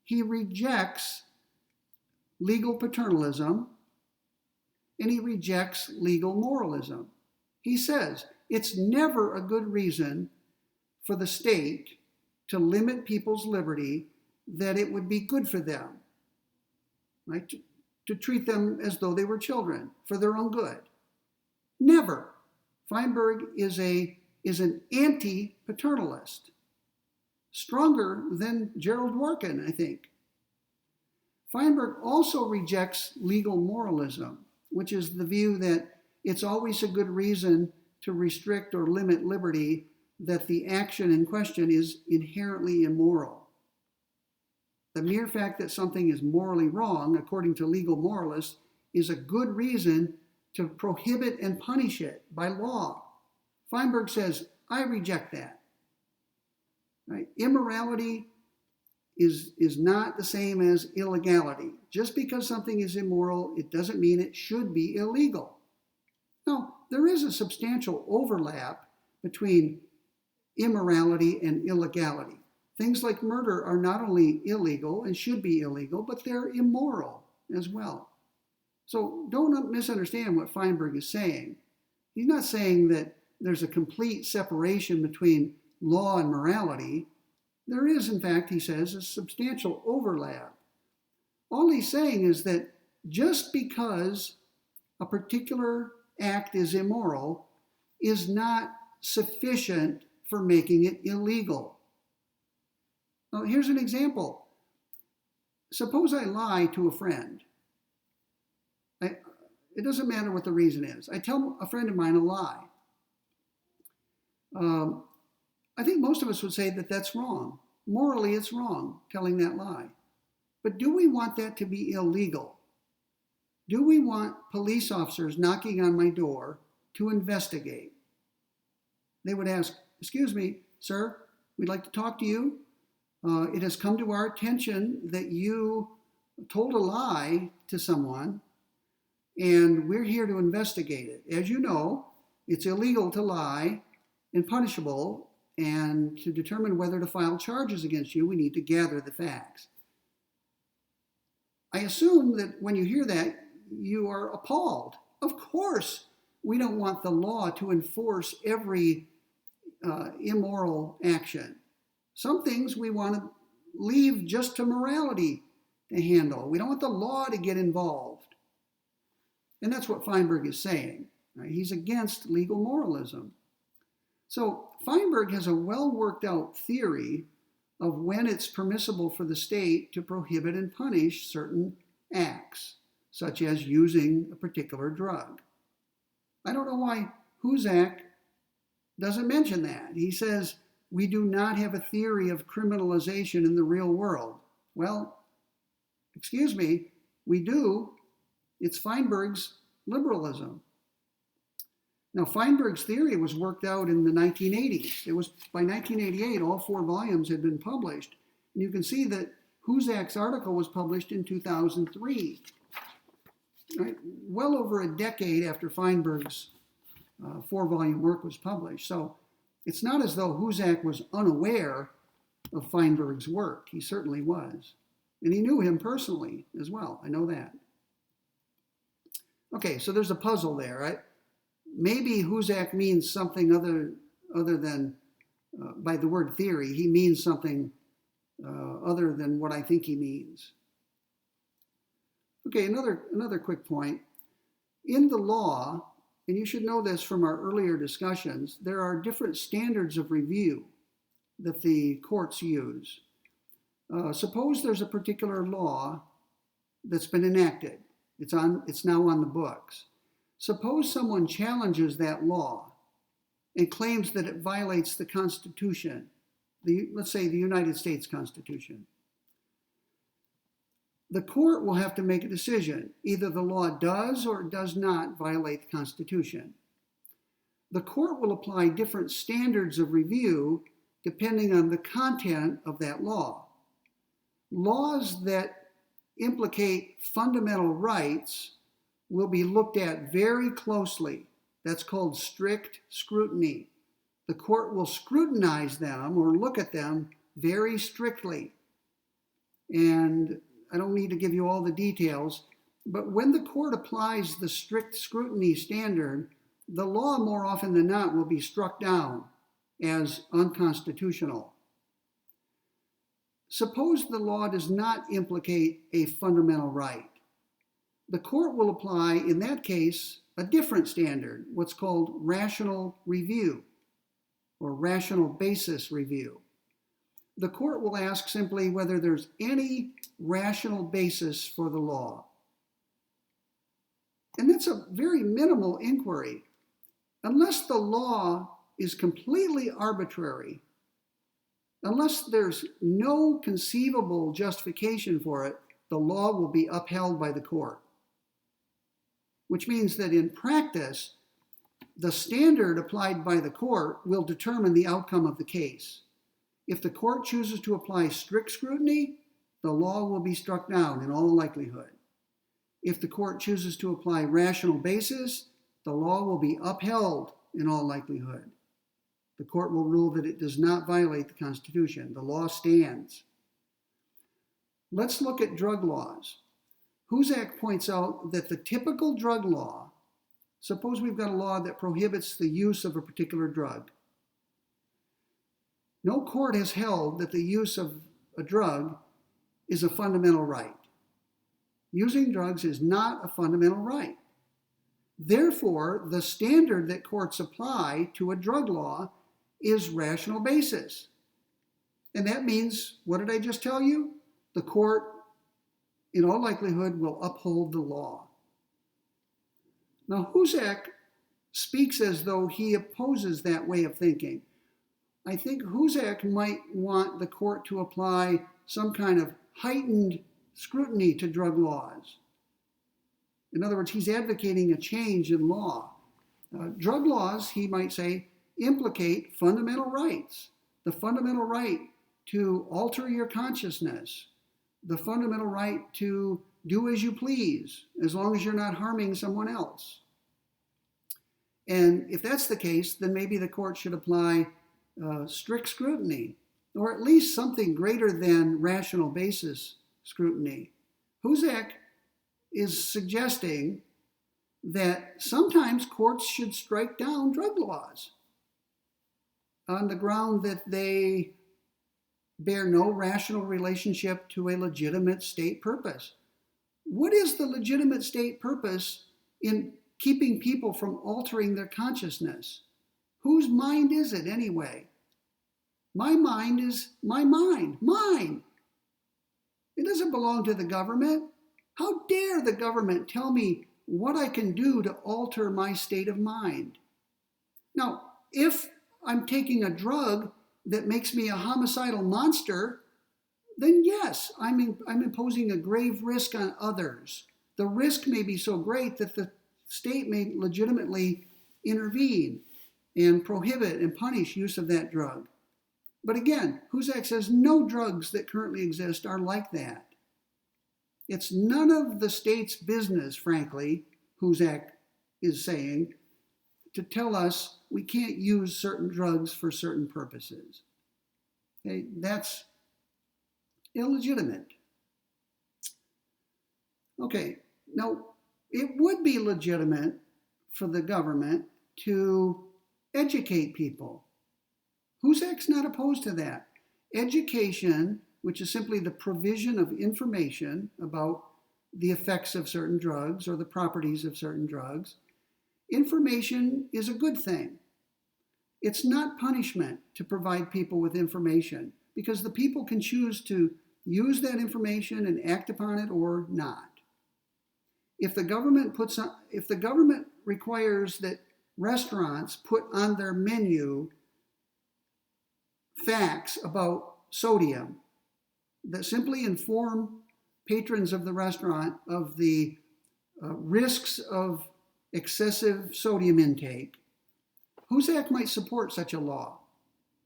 He rejects legal paternalism and he rejects legal moralism. He says it's never a good reason for the state to limit people's liberty that it would be good for them, right? To treat them as though they were children for their own good. Never. Feinberg is an anti-paternalist. Stronger than Gerald Dworkin, I think. Feinberg also rejects legal moralism, which is the view that it's always a good reason to restrict or limit liberty that the action in question is inherently immoral. The mere fact that something is morally wrong, according to legal moralists, is a good reason to prohibit and punish it by law. Feinberg says, I reject that. Right? Immorality is not the same as illegality. Just because something is immoral, it doesn't mean it should be illegal. Now, there is a substantial overlap between immorality and illegality. Things like murder are not only illegal and should be illegal, but they're immoral as well. So don't misunderstand what Feinberg is saying. He's not saying that there's a complete separation between law and morality. There is, in fact, he says, a substantial overlap. All he's saying is that just because a particular act is immoral is not sufficient for making it illegal. Now, here's an example. Suppose I lie to a friend. It doesn't matter what the reason is. I tell a friend of mine a lie. I think most of us would say that that's wrong. Morally, it's wrong, telling that lie. But do we want that to be illegal? Do we want police officers knocking on my door to investigate? They would ask, excuse me, sir, we'd like to talk to you. It has come to our attention that you told a lie to someone, and we're here to investigate it. As you know, it's illegal to lie and punishable, and to determine whether to file charges against you, we need to gather the facts. I assume that when you hear that, you are appalled. Of course, we don't want the law to enforce every immoral action. Some things we want to leave just to morality to handle. We don't want the law to get involved. And that's what Feinberg is saying. Right? He's against legal moralism. So Feinberg has a well worked out theory of when it's permissible for the state to prohibit and punish certain acts, such as using a particular drug. I don't know why Husak doesn't mention that. He says, we do not have a theory of criminalization in the real world. Well, excuse me, we do. It's Feinberg's liberalism. Now, Feinberg's theory was worked out in the 1980s. It was by 1988, all 4 volumes had been published. And you can see that Husak's article was published in 2003, right? Well over a decade after Feinberg's 4-volume work was published. So it's not as though Husak was unaware of Feinberg's work. He certainly was. And he knew him personally as well. I know that. Okay, so there's a puzzle there, right? Maybe Husak means something other than, by the word theory, he means something other than what I think he means. Okay, another quick point. In the law, and you should know this from our earlier discussions, there are different standards of review that the courts use. Suppose there's a particular law that's been enacted. It's now on the books. Suppose someone challenges that law and claims that it violates the Constitution, let's say the United States Constitution. The court will have to make a decision. Either the law does or does not violate the Constitution. The court will apply different standards of review depending on the content of that law. Laws that implicate fundamental rights will be looked at very closely. That's called strict scrutiny. The court will scrutinize them or look at them very strictly. And I don't need to give you all the details, but when the court applies the strict scrutiny standard, the law more often than not will be struck down as unconstitutional. Suppose the law does not implicate a fundamental right. The court will apply, in that case, a different standard, what's called rational review or rational basis review. The court will ask simply whether there's any rational basis for the law. And that's a very minimal inquiry. Unless the law is completely arbitrary, unless there's no conceivable justification for it, the law will be upheld by the court. Which means that in practice, the standard applied by the court will determine the outcome of the case. If the court chooses to apply strict scrutiny, the law will be struck down in all likelihood. If the court chooses to apply rational basis, the law will be upheld in all likelihood. The court will rule that it does not violate the Constitution. The law stands. Let's look at drug laws. Husak points out that the typical drug law, suppose we've got a law that prohibits the use of a particular drug. No court has held that the use of a drug is a fundamental right. Using drugs is not a fundamental right. Therefore, the standard that courts apply to a drug law is rational basis. And that means, what did I just tell you? The court, in all likelihood, will uphold the law. Now, Husak speaks as though he opposes that way of thinking. I think Husak might want the court to apply some kind of heightened scrutiny to drug laws. In other words, he's advocating a change in law. Drug laws, he might say, implicate fundamental rights. the fundamental right to alter your consciousness, the fundamental right to do as you please, as long as you're not harming someone else. And if that's the case, then maybe the court should apply strict scrutiny, or at least something greater than rational basis scrutiny. Husak is suggesting that sometimes courts should strike down drug laws on the ground that they bear no rational relationship to a legitimate state purpose. What is the legitimate state purpose in keeping people from altering their consciousness? Whose mind is it anyway? My mind is my mind, mine. It doesn't belong to the government. How dare the government tell me what I can do to alter my state of mind? Now, if I'm taking a drug that makes me a homicidal monster, then yes, I'm imposing a grave risk on others. The risk may be so great that the state may legitimately intervene and prohibit and punish use of that drug. But again, Husak says no drugs that currently exist are like that. It's none of the state's business, frankly, Husak is saying, to tell us we can't use certain drugs for certain purposes. Okay, that's illegitimate. Okay, now it would be legitimate for the government to educate people. Husak's not opposed to that. Education, which is simply the provision of information about the effects of certain drugs or the properties of certain drugs, information is a good thing. It's not punishment to provide people with information, because the people can choose to use that information and act upon it or not. If the government requires that restaurants put on their menu facts about sodium that simply inform patrons of the restaurant of the risks of excessive sodium intake, Husak might support such a law,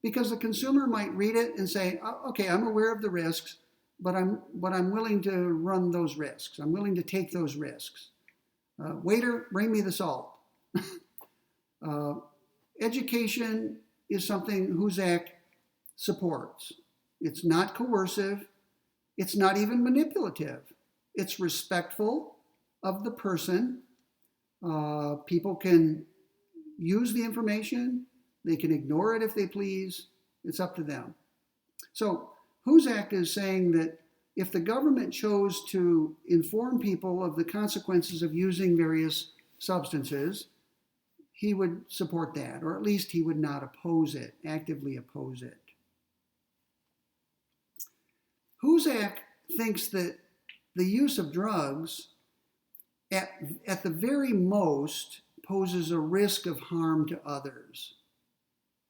because the consumer might read it and say, okay, I'm aware of the risks, but I'm willing to run those risks. I'm willing to take those risks. Waiter, bring me the salt. Education is something Husak supports. It's not coercive. It's not even manipulative. It's respectful of the person. People can use the information. They can ignore it if they please. It's up to them. So Husak is saying that if the government chose to inform people of the consequences of using various substances, he would support that, or at least he would not oppose it, actively oppose it. Husak thinks that the use of drugs at the very most poses a risk of harm to others.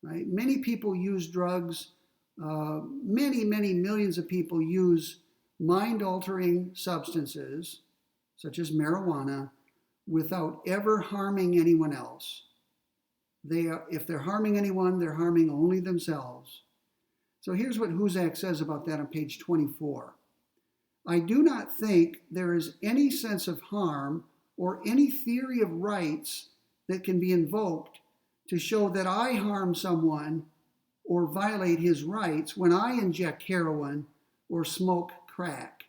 Right? Many people use drugs. Many millions of people use mind-altering substances, such as marijuana, without ever harming anyone else. If they're harming anyone, they're harming only themselves. So here's what Husak says about that on page 24. I do not think there is any sense of harm or any theory of rights that can be invoked to show that I harm someone or violate his rights when I inject heroin or smoke crack.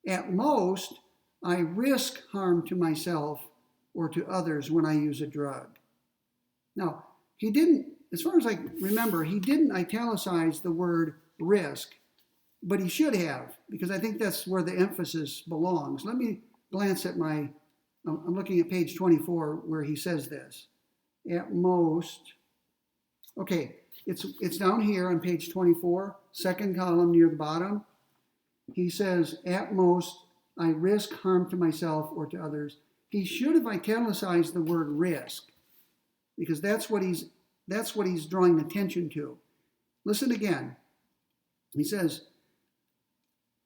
At most, I risk harm to myself or to others when I use a drug. Now, he didn't, as far as I remember, he didn't italicize the word risk, but he should have, because I think that's where the emphasis belongs. Let me glance at I'm looking at page 24 where he says this. At most, okay, it's down here on page 24, second column near the bottom. He says, at most, I risk harm to myself or to others. He should have italicized the word risk, because that's what he's drawing attention to. Listen again. He says,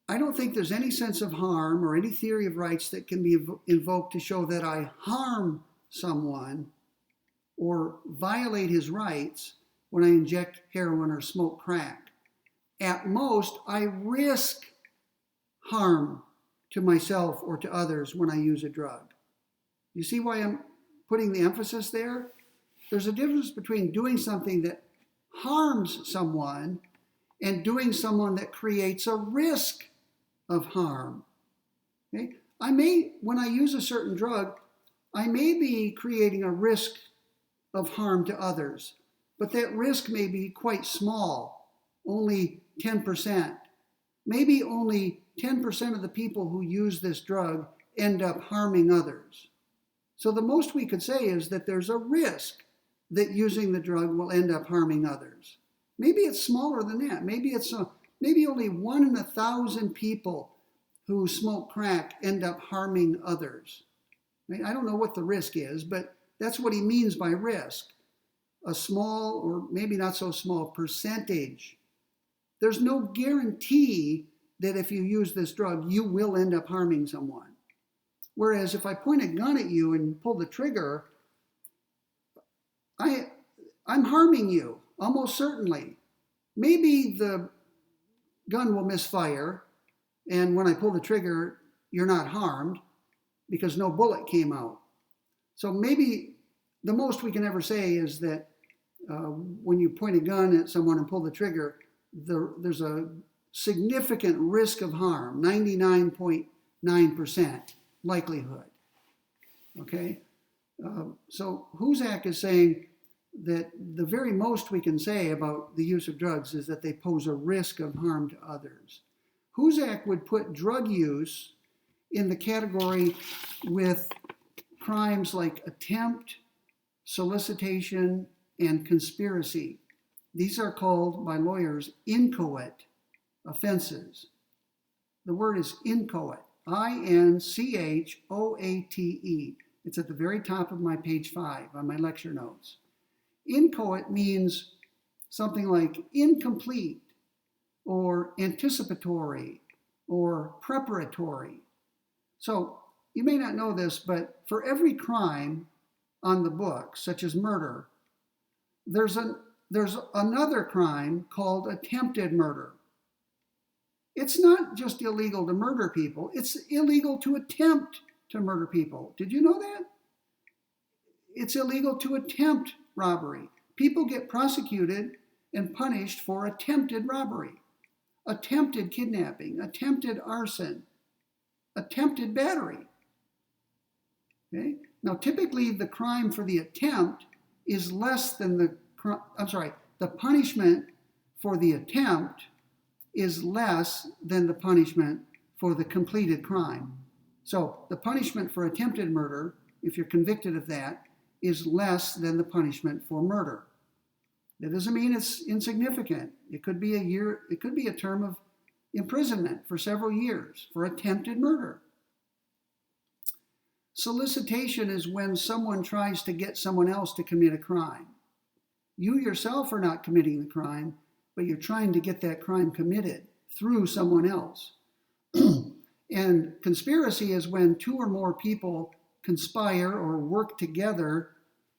I don't think there's any sense of harm or any theory of rights that can be invoked to show that I harm someone or violate his rights when I inject heroin or smoke crack. At most, I risk harm to myself or to others when I use a drug. You see why I'm putting the emphasis there? There's a difference between doing something that harms someone and doing someone that creates a risk of harm. Okay? When I use a certain drug, I may be creating a risk of harm to others, but that risk may be quite small, only 10%. Maybe only 10% of the people who use this drug end up harming others. So the most we could say is that there's a risk that using the drug will end up harming others. Maybe it's smaller than that. Maybe only 1 in 1,000 people who smoke crack end up harming others. I don't know what the risk is, but that's what he means by risk. A small, or maybe not so small, percentage. There's no guarantee that if you use this drug, you will end up harming someone. Whereas if I point a gun at you and pull the trigger, I'm harming you, almost certainly. Maybe the gun will misfire, and when I pull the trigger, you're not harmed because no bullet came out. So maybe the most we can ever say is that when you point a gun at someone and pull the trigger, there's a significant risk of harm, 99.9% likelihood. Okay? So Husak is saying that the very most we can say about the use of drugs is that they pose a risk of harm to others. Husak would put drug use in the category with crimes like attempt, solicitation, and conspiracy. These are called by lawyers inchoate offenses. The word is inchoate, I-N-C-H-O-A-T-E. It's at the very top of my page 5 on my lecture notes. Inchoate means something like incomplete or anticipatory or preparatory. So you may not know this, but for every crime on the book, such as murder, there's another crime called attempted murder. It's not just illegal to murder people, it's illegal to attempt to murder people. Did you know that? It's illegal to attempt robbery. People get prosecuted and punished for attempted robbery, attempted kidnapping, attempted arson, attempted battery. Okay? Now, typically the crime for the attempt is less than the punishment for the attempt is less than the punishment for the completed crime. So the punishment for attempted murder, if you're convicted of that, is less than the punishment for murder. That doesn't mean it's insignificant. It could be a year, it could be a term of imprisonment for several years for attempted murder. Solicitation is when someone tries to get someone else to commit a crime. You yourself are not committing the crime, but you're trying to get that crime committed through someone else. And conspiracy is when 2 or more people conspire or work together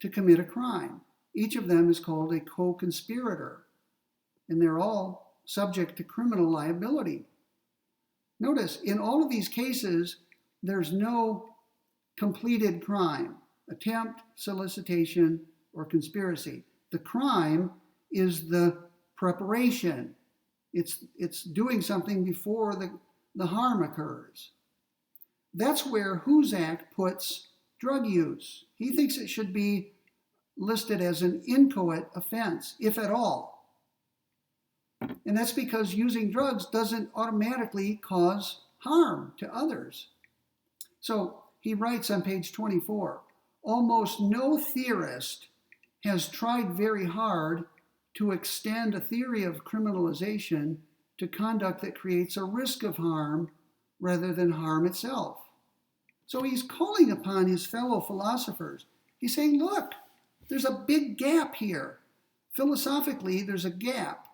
to commit a crime. Each of them is called a co-conspirator, and they're all subject to criminal liability. Notice, in all of these cases, there's no completed crime, attempt, solicitation, or conspiracy. The crime is the preparation. It's doing something before the harm occurs. That's where Husak puts drug use. He thinks it should be listed as an inchoate offense, if at all. And that's because using drugs doesn't automatically cause harm to others. So he writes on page 24, almost no theorist has tried very hard to extend a theory of criminalization to conduct that creates a risk of harm rather than harm itself. So he's calling upon his fellow philosophers. He's saying, look, there's a big gap here. Philosophically, there's a gap.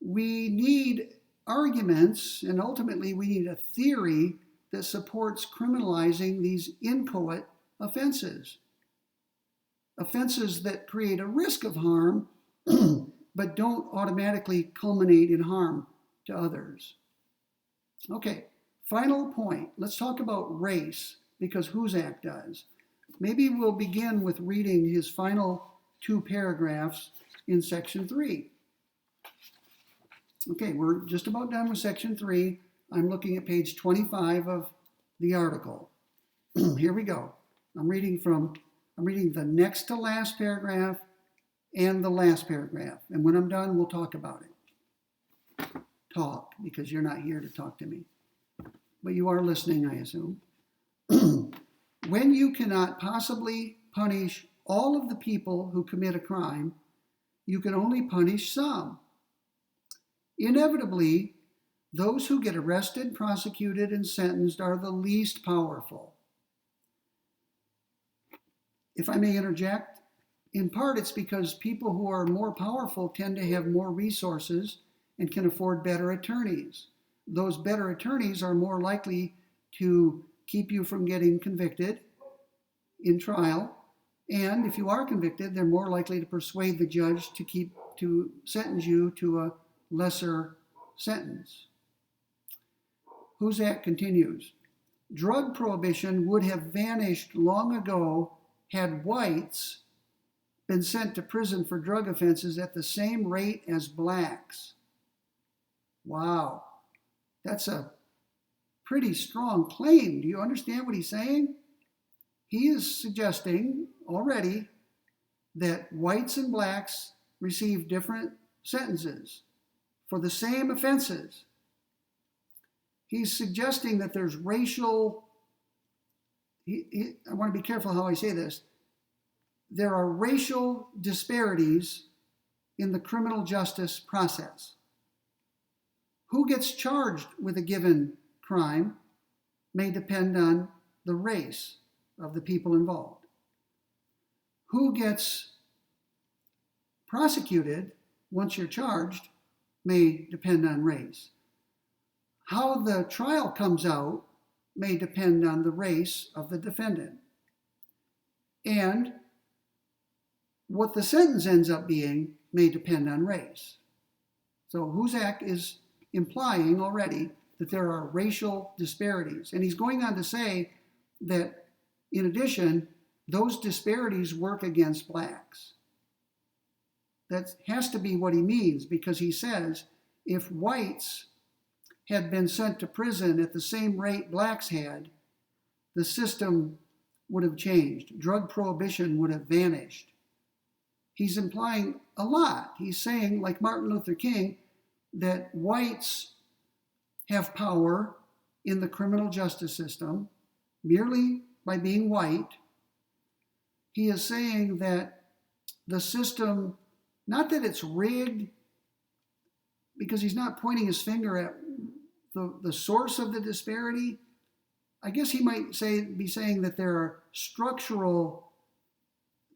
We need arguments, and ultimately we need a theory that supports criminalizing these inchoate offenses. Offenses that create a risk of harm, but don't automatically culminate in harm to others. Okay, final point. Let's talk about race, because Husak does. Maybe we'll begin with reading his final 2 paragraphs in section 3. Okay, we're just about done with section 3. I'm looking at page 25 of the article. Here we go. I'm reading the next to last paragraph and the last paragraph. And when I'm done, we'll talk about it. Talk, because you're not here to talk to me. But you are listening, I assume. When you cannot possibly punish all of the people who commit a crime, you can only punish some. Inevitably, those who get arrested, prosecuted, and sentenced are the least powerful. If I may interject, in part it's because people who are more powerful tend to have more resources and can afford better attorneys. Those better attorneys are more likely to keep you from getting convicted in trial, and if you are convicted, they're more likely to persuade the judge to sentence you to a lesser sentence. Husak continues, drug prohibition would have vanished long ago had whites been sent to prison for drug offenses at the same rate as blacks. Wow, that's a pretty strong claim. Do you understand what he's saying? He is suggesting already that whites and blacks receive different sentences for the same offenses. He's suggesting that there's racial, I want to be careful how I say this, there are racial disparities in the criminal justice process. Who gets charged with a given crime may depend on the race of the people involved. Who gets prosecuted once you're charged may depend on race. How the trial comes out may depend on the race of the defendant. And what the sentence ends up being may depend on race. So Husak is implying already that there are racial disparities. And he's going on to say that, in addition, those disparities work against blacks. That has to be what he means, because he says if whites had been sent to prison at the same rate blacks had, the system would have changed. Drug prohibition would have vanished. He's implying a lot. He's saying, like Martin Luther King, that whites have power in the criminal justice system merely by being white. He is saying that the system, not that it's rigged, because he's not pointing his finger at the source of the disparity. I guess he might be saying that there is structural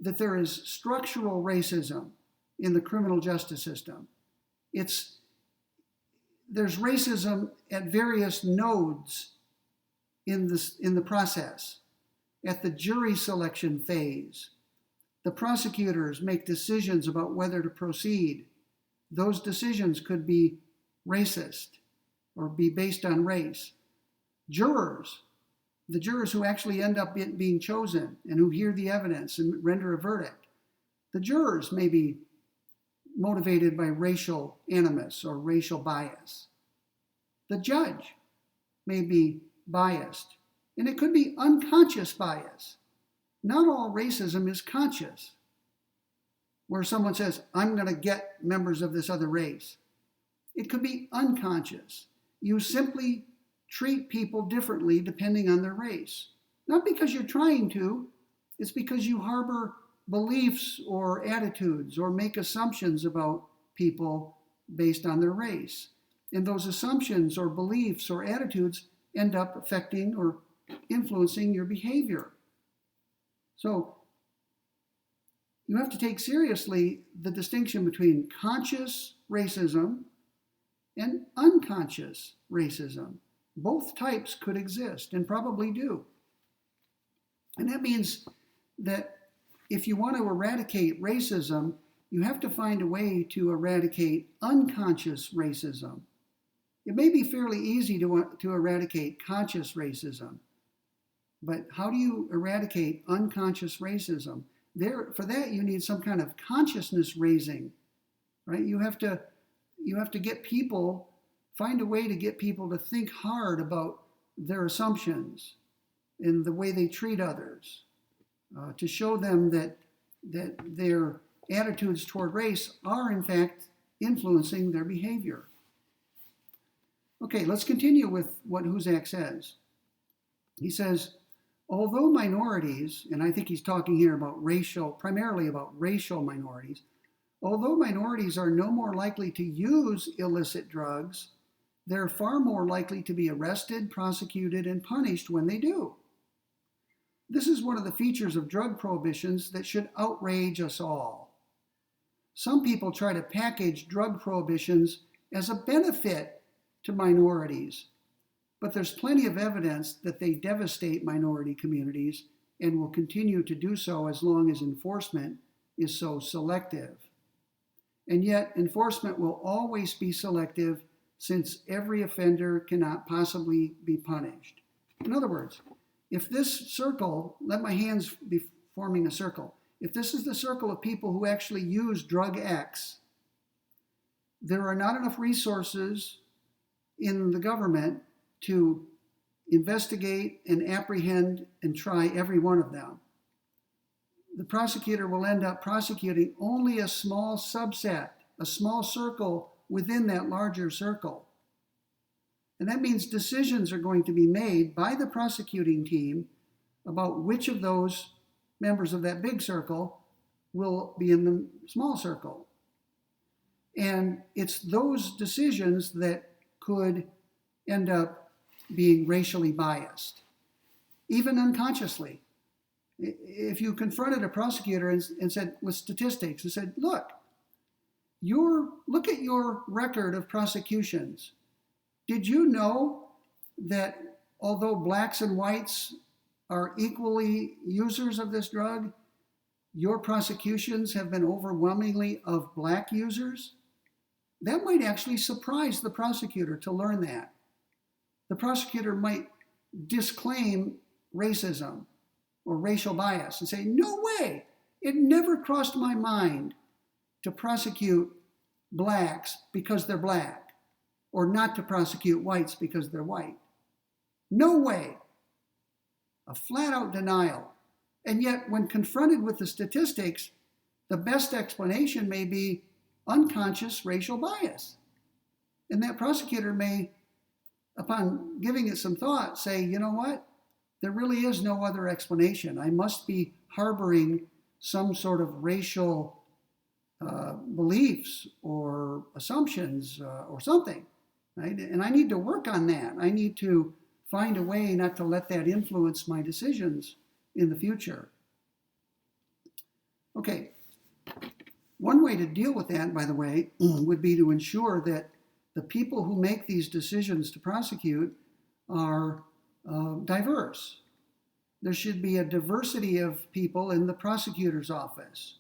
racism in the criminal justice system. There's racism at various nodes in the process. At the jury selection phase, the prosecutors make decisions about whether to proceed. Those decisions could be racist or be based on race. The jurors who actually end up being chosen and who hear the evidence and render a verdict, the jurors may be motivated by racial animus or racial bias. The judge may be biased, and it could be unconscious bias. Not all racism is conscious, where someone says, I'm going to get members of this other race. It could be unconscious. You simply treat people differently depending on their race. Not because you're trying to, it's because you harbor beliefs or attitudes or make assumptions about people based on their race. And those assumptions or beliefs or attitudes end up affecting or influencing your behavior. So you have to take seriously the distinction between conscious racism and unconscious racism. Both types could exist and probably do. And that means that if you want to eradicate racism, you have to find a way to eradicate unconscious racism. It may be fairly easy to eradicate conscious racism, but how do you eradicate unconscious racism? For that, you need some kind of consciousness raising, right? You have to get people, find a way to get people to think hard about their assumptions and the way they treat others, to show them that their attitudes toward race are in fact influencing their behavior. Okay, let's continue with what Husak says. He says, although minorities, and I think he's talking here about primarily about racial minorities, although minorities are no more likely to use illicit drugs, they're far more likely to be arrested, prosecuted, and punished when they do. This is one of the features of drug prohibitions that should outrage us all. Some people try to package drug prohibitions as a benefit to minorities, but there's plenty of evidence that they devastate minority communities and will continue to do so as long as enforcement is so selective. And yet, enforcement will always be selective since every offender cannot possibly be punished. In other words, if this circle, let my hands be forming a circle, if this is the circle of people who actually use drug X, there are not enough resources in the government to investigate and apprehend and try every one of them. The prosecutor will end up prosecuting only a small subset, a small circle within that larger circle. And that means decisions are going to be made by the prosecuting team about which of those members of that big circle will be in the small circle. And it's those decisions that could end up being racially biased, even unconsciously. If you confronted a prosecutor and said, with statistics, and said, look at your record of prosecutions. Did you know that although blacks and whites are equally users of this drug, your prosecutions have been overwhelmingly of black users? That might actually surprise the prosecutor to learn that. The prosecutor might disclaim racism or racial bias and say, no way, it never crossed my mind to prosecute blacks because they're black, or not to prosecute whites because they're white. No way. A flat out denial. And yet, when confronted with the statistics, the best explanation may be unconscious racial bias. And that prosecutor may, upon giving it some thought, say, you know what? There really is no other explanation. I must be harboring some sort of racial beliefs or assumptions or something, right? And I need to work on that. I need to find a way not to let that influence my decisions in the future. Okay, one way to deal with that, by the way, would be to ensure that the people who make these decisions to prosecute are diverse. There should be a diversity of people in the prosecutor's office.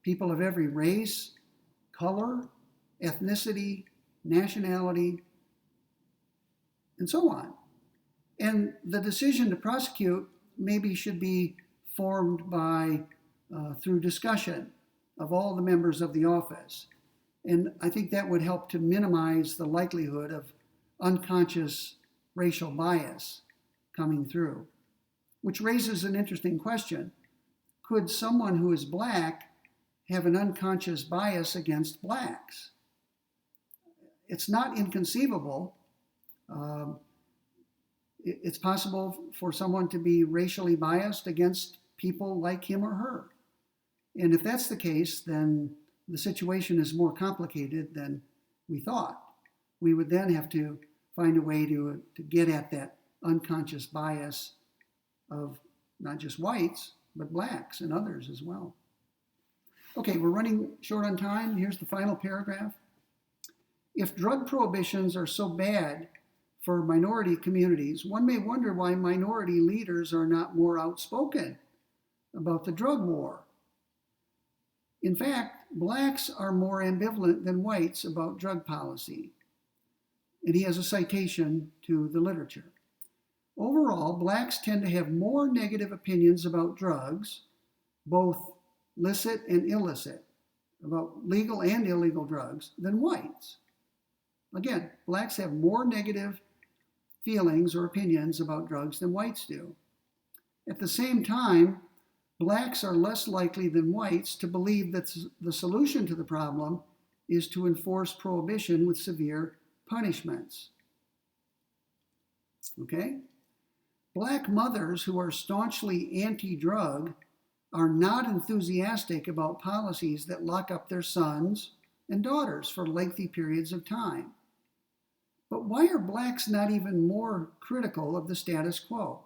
People of every race, color, ethnicity, nationality, and so on. And the decision to prosecute maybe should be formed by through discussion of all the members of the office. And I think that would help to minimize the likelihood of unconscious racial bias coming through, which raises an interesting question. Could someone who is black have an unconscious bias against blacks? It's not inconceivable. It's possible for someone to be racially biased against people like him or her. And if that's the case, then the situation is more complicated than we thought. We would then have to find a way to get at that unconscious bias of not just whites, but blacks and others as well. Okay, we're running short on time. Here's the final paragraph. If drug prohibitions are so bad for minority communities, one may wonder why minority leaders are not more outspoken about the drug war. In fact, blacks are more ambivalent than whites about drug policy. And he has a citation to the literature. Overall, blacks tend to have more negative opinions about drugs, both licit and illicit, about legal and illegal drugs, than whites. Again, blacks have more negative feelings or opinions about drugs than whites do. At the same time, blacks are less likely than whites to believe that the solution to the problem is to enforce prohibition with severe punishments. Okay? Black mothers who are staunchly anti-drug are not enthusiastic about policies that lock up their sons and daughters for lengthy periods of time. But why are blacks not even more critical of the status quo?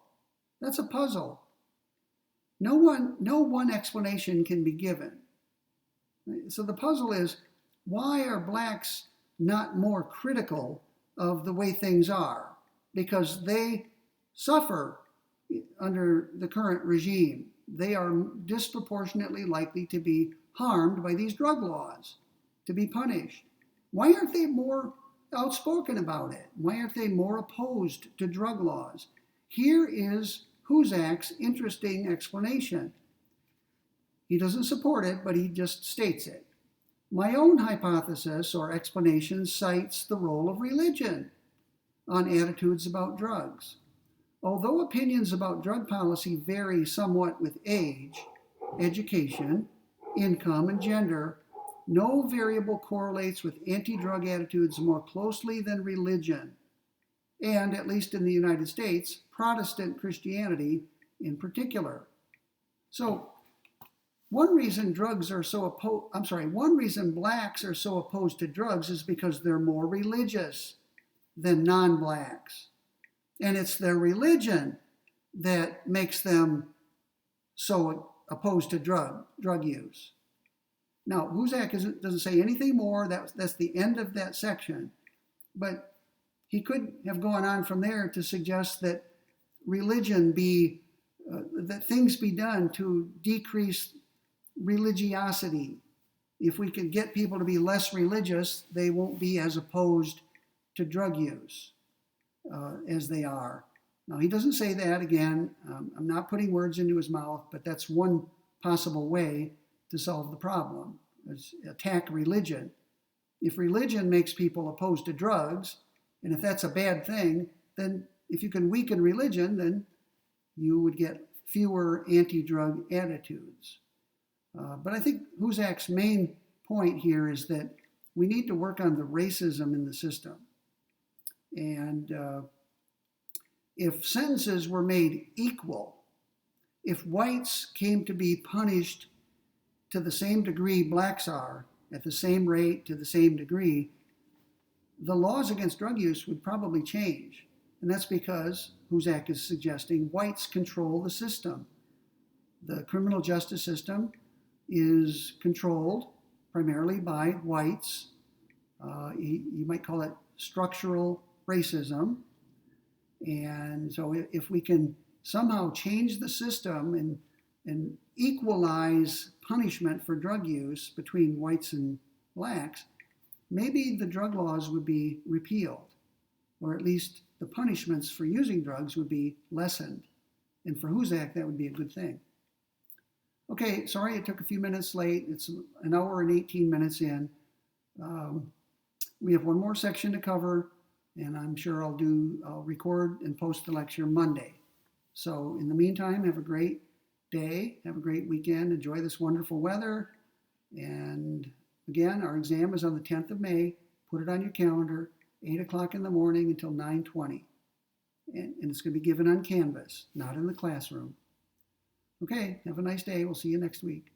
That's a puzzle. No one explanation can be given. So the puzzle is, why are blacks not more critical of the way things are? Because they suffer under the current regime. They are disproportionately likely to be harmed by these drug laws, to be punished. Why aren't they more outspoken about it? Why aren't they more opposed to drug laws? Here is Husak's interesting explanation. He doesn't support it, but he just states it. My own hypothesis or explanation cites the role of religion on attitudes about drugs. Although opinions about drug policy vary somewhat with age, education, income, and gender, no variable correlates with anti-drug attitudes more closely than religion, and, at least in the United States, Protestant Christianity in particular. So, one reason blacks are so opposed to drugs is because they're more religious than non-blacks. And it's their religion that makes them so opposed to drug use. Now, Husak doesn't say anything more. That's the end of that section. But he could have gone on from there to suggest that that things be done to decrease religiosity. If we can get people to be less religious, they won't be as opposed to drug use as they are. Now, he doesn't say that again. I'm not putting words into his mouth, but that's one possible way to solve the problem, is attack religion. If religion makes people opposed to drugs, and if that's a bad thing, then if you can weaken religion, then you would get fewer anti-drug attitudes. But I think Husak's main point here is that we need to work on the racism in the system. And if sentences were made equal, if whites came to be punished to the same degree blacks are, at the same rate, to the same degree, the laws against drug use would probably change. And that's because, Husak is suggesting, whites control the system. The criminal justice system is controlled primarily by whites. You might call it structural racism. And so if we can somehow change the system and equalize punishment for drug use between whites and blacks, maybe the drug laws would be repealed, or at least the punishments for using drugs would be lessened. And for Husak, that would be a good thing. Okay, sorry it took a few minutes late. It's an hour and 18 minutes in. We have one more section to cover, and I'm sure I'll record and post the lecture Monday. So in the meantime, have a great day, have a great weekend, enjoy this wonderful weather. And again, our exam is on the 10th of May. Put it on your calendar, 8 o'clock in the morning until 9:20. And it's going to be given on Canvas, not in the classroom. Okay, have a nice day. We'll see you next week.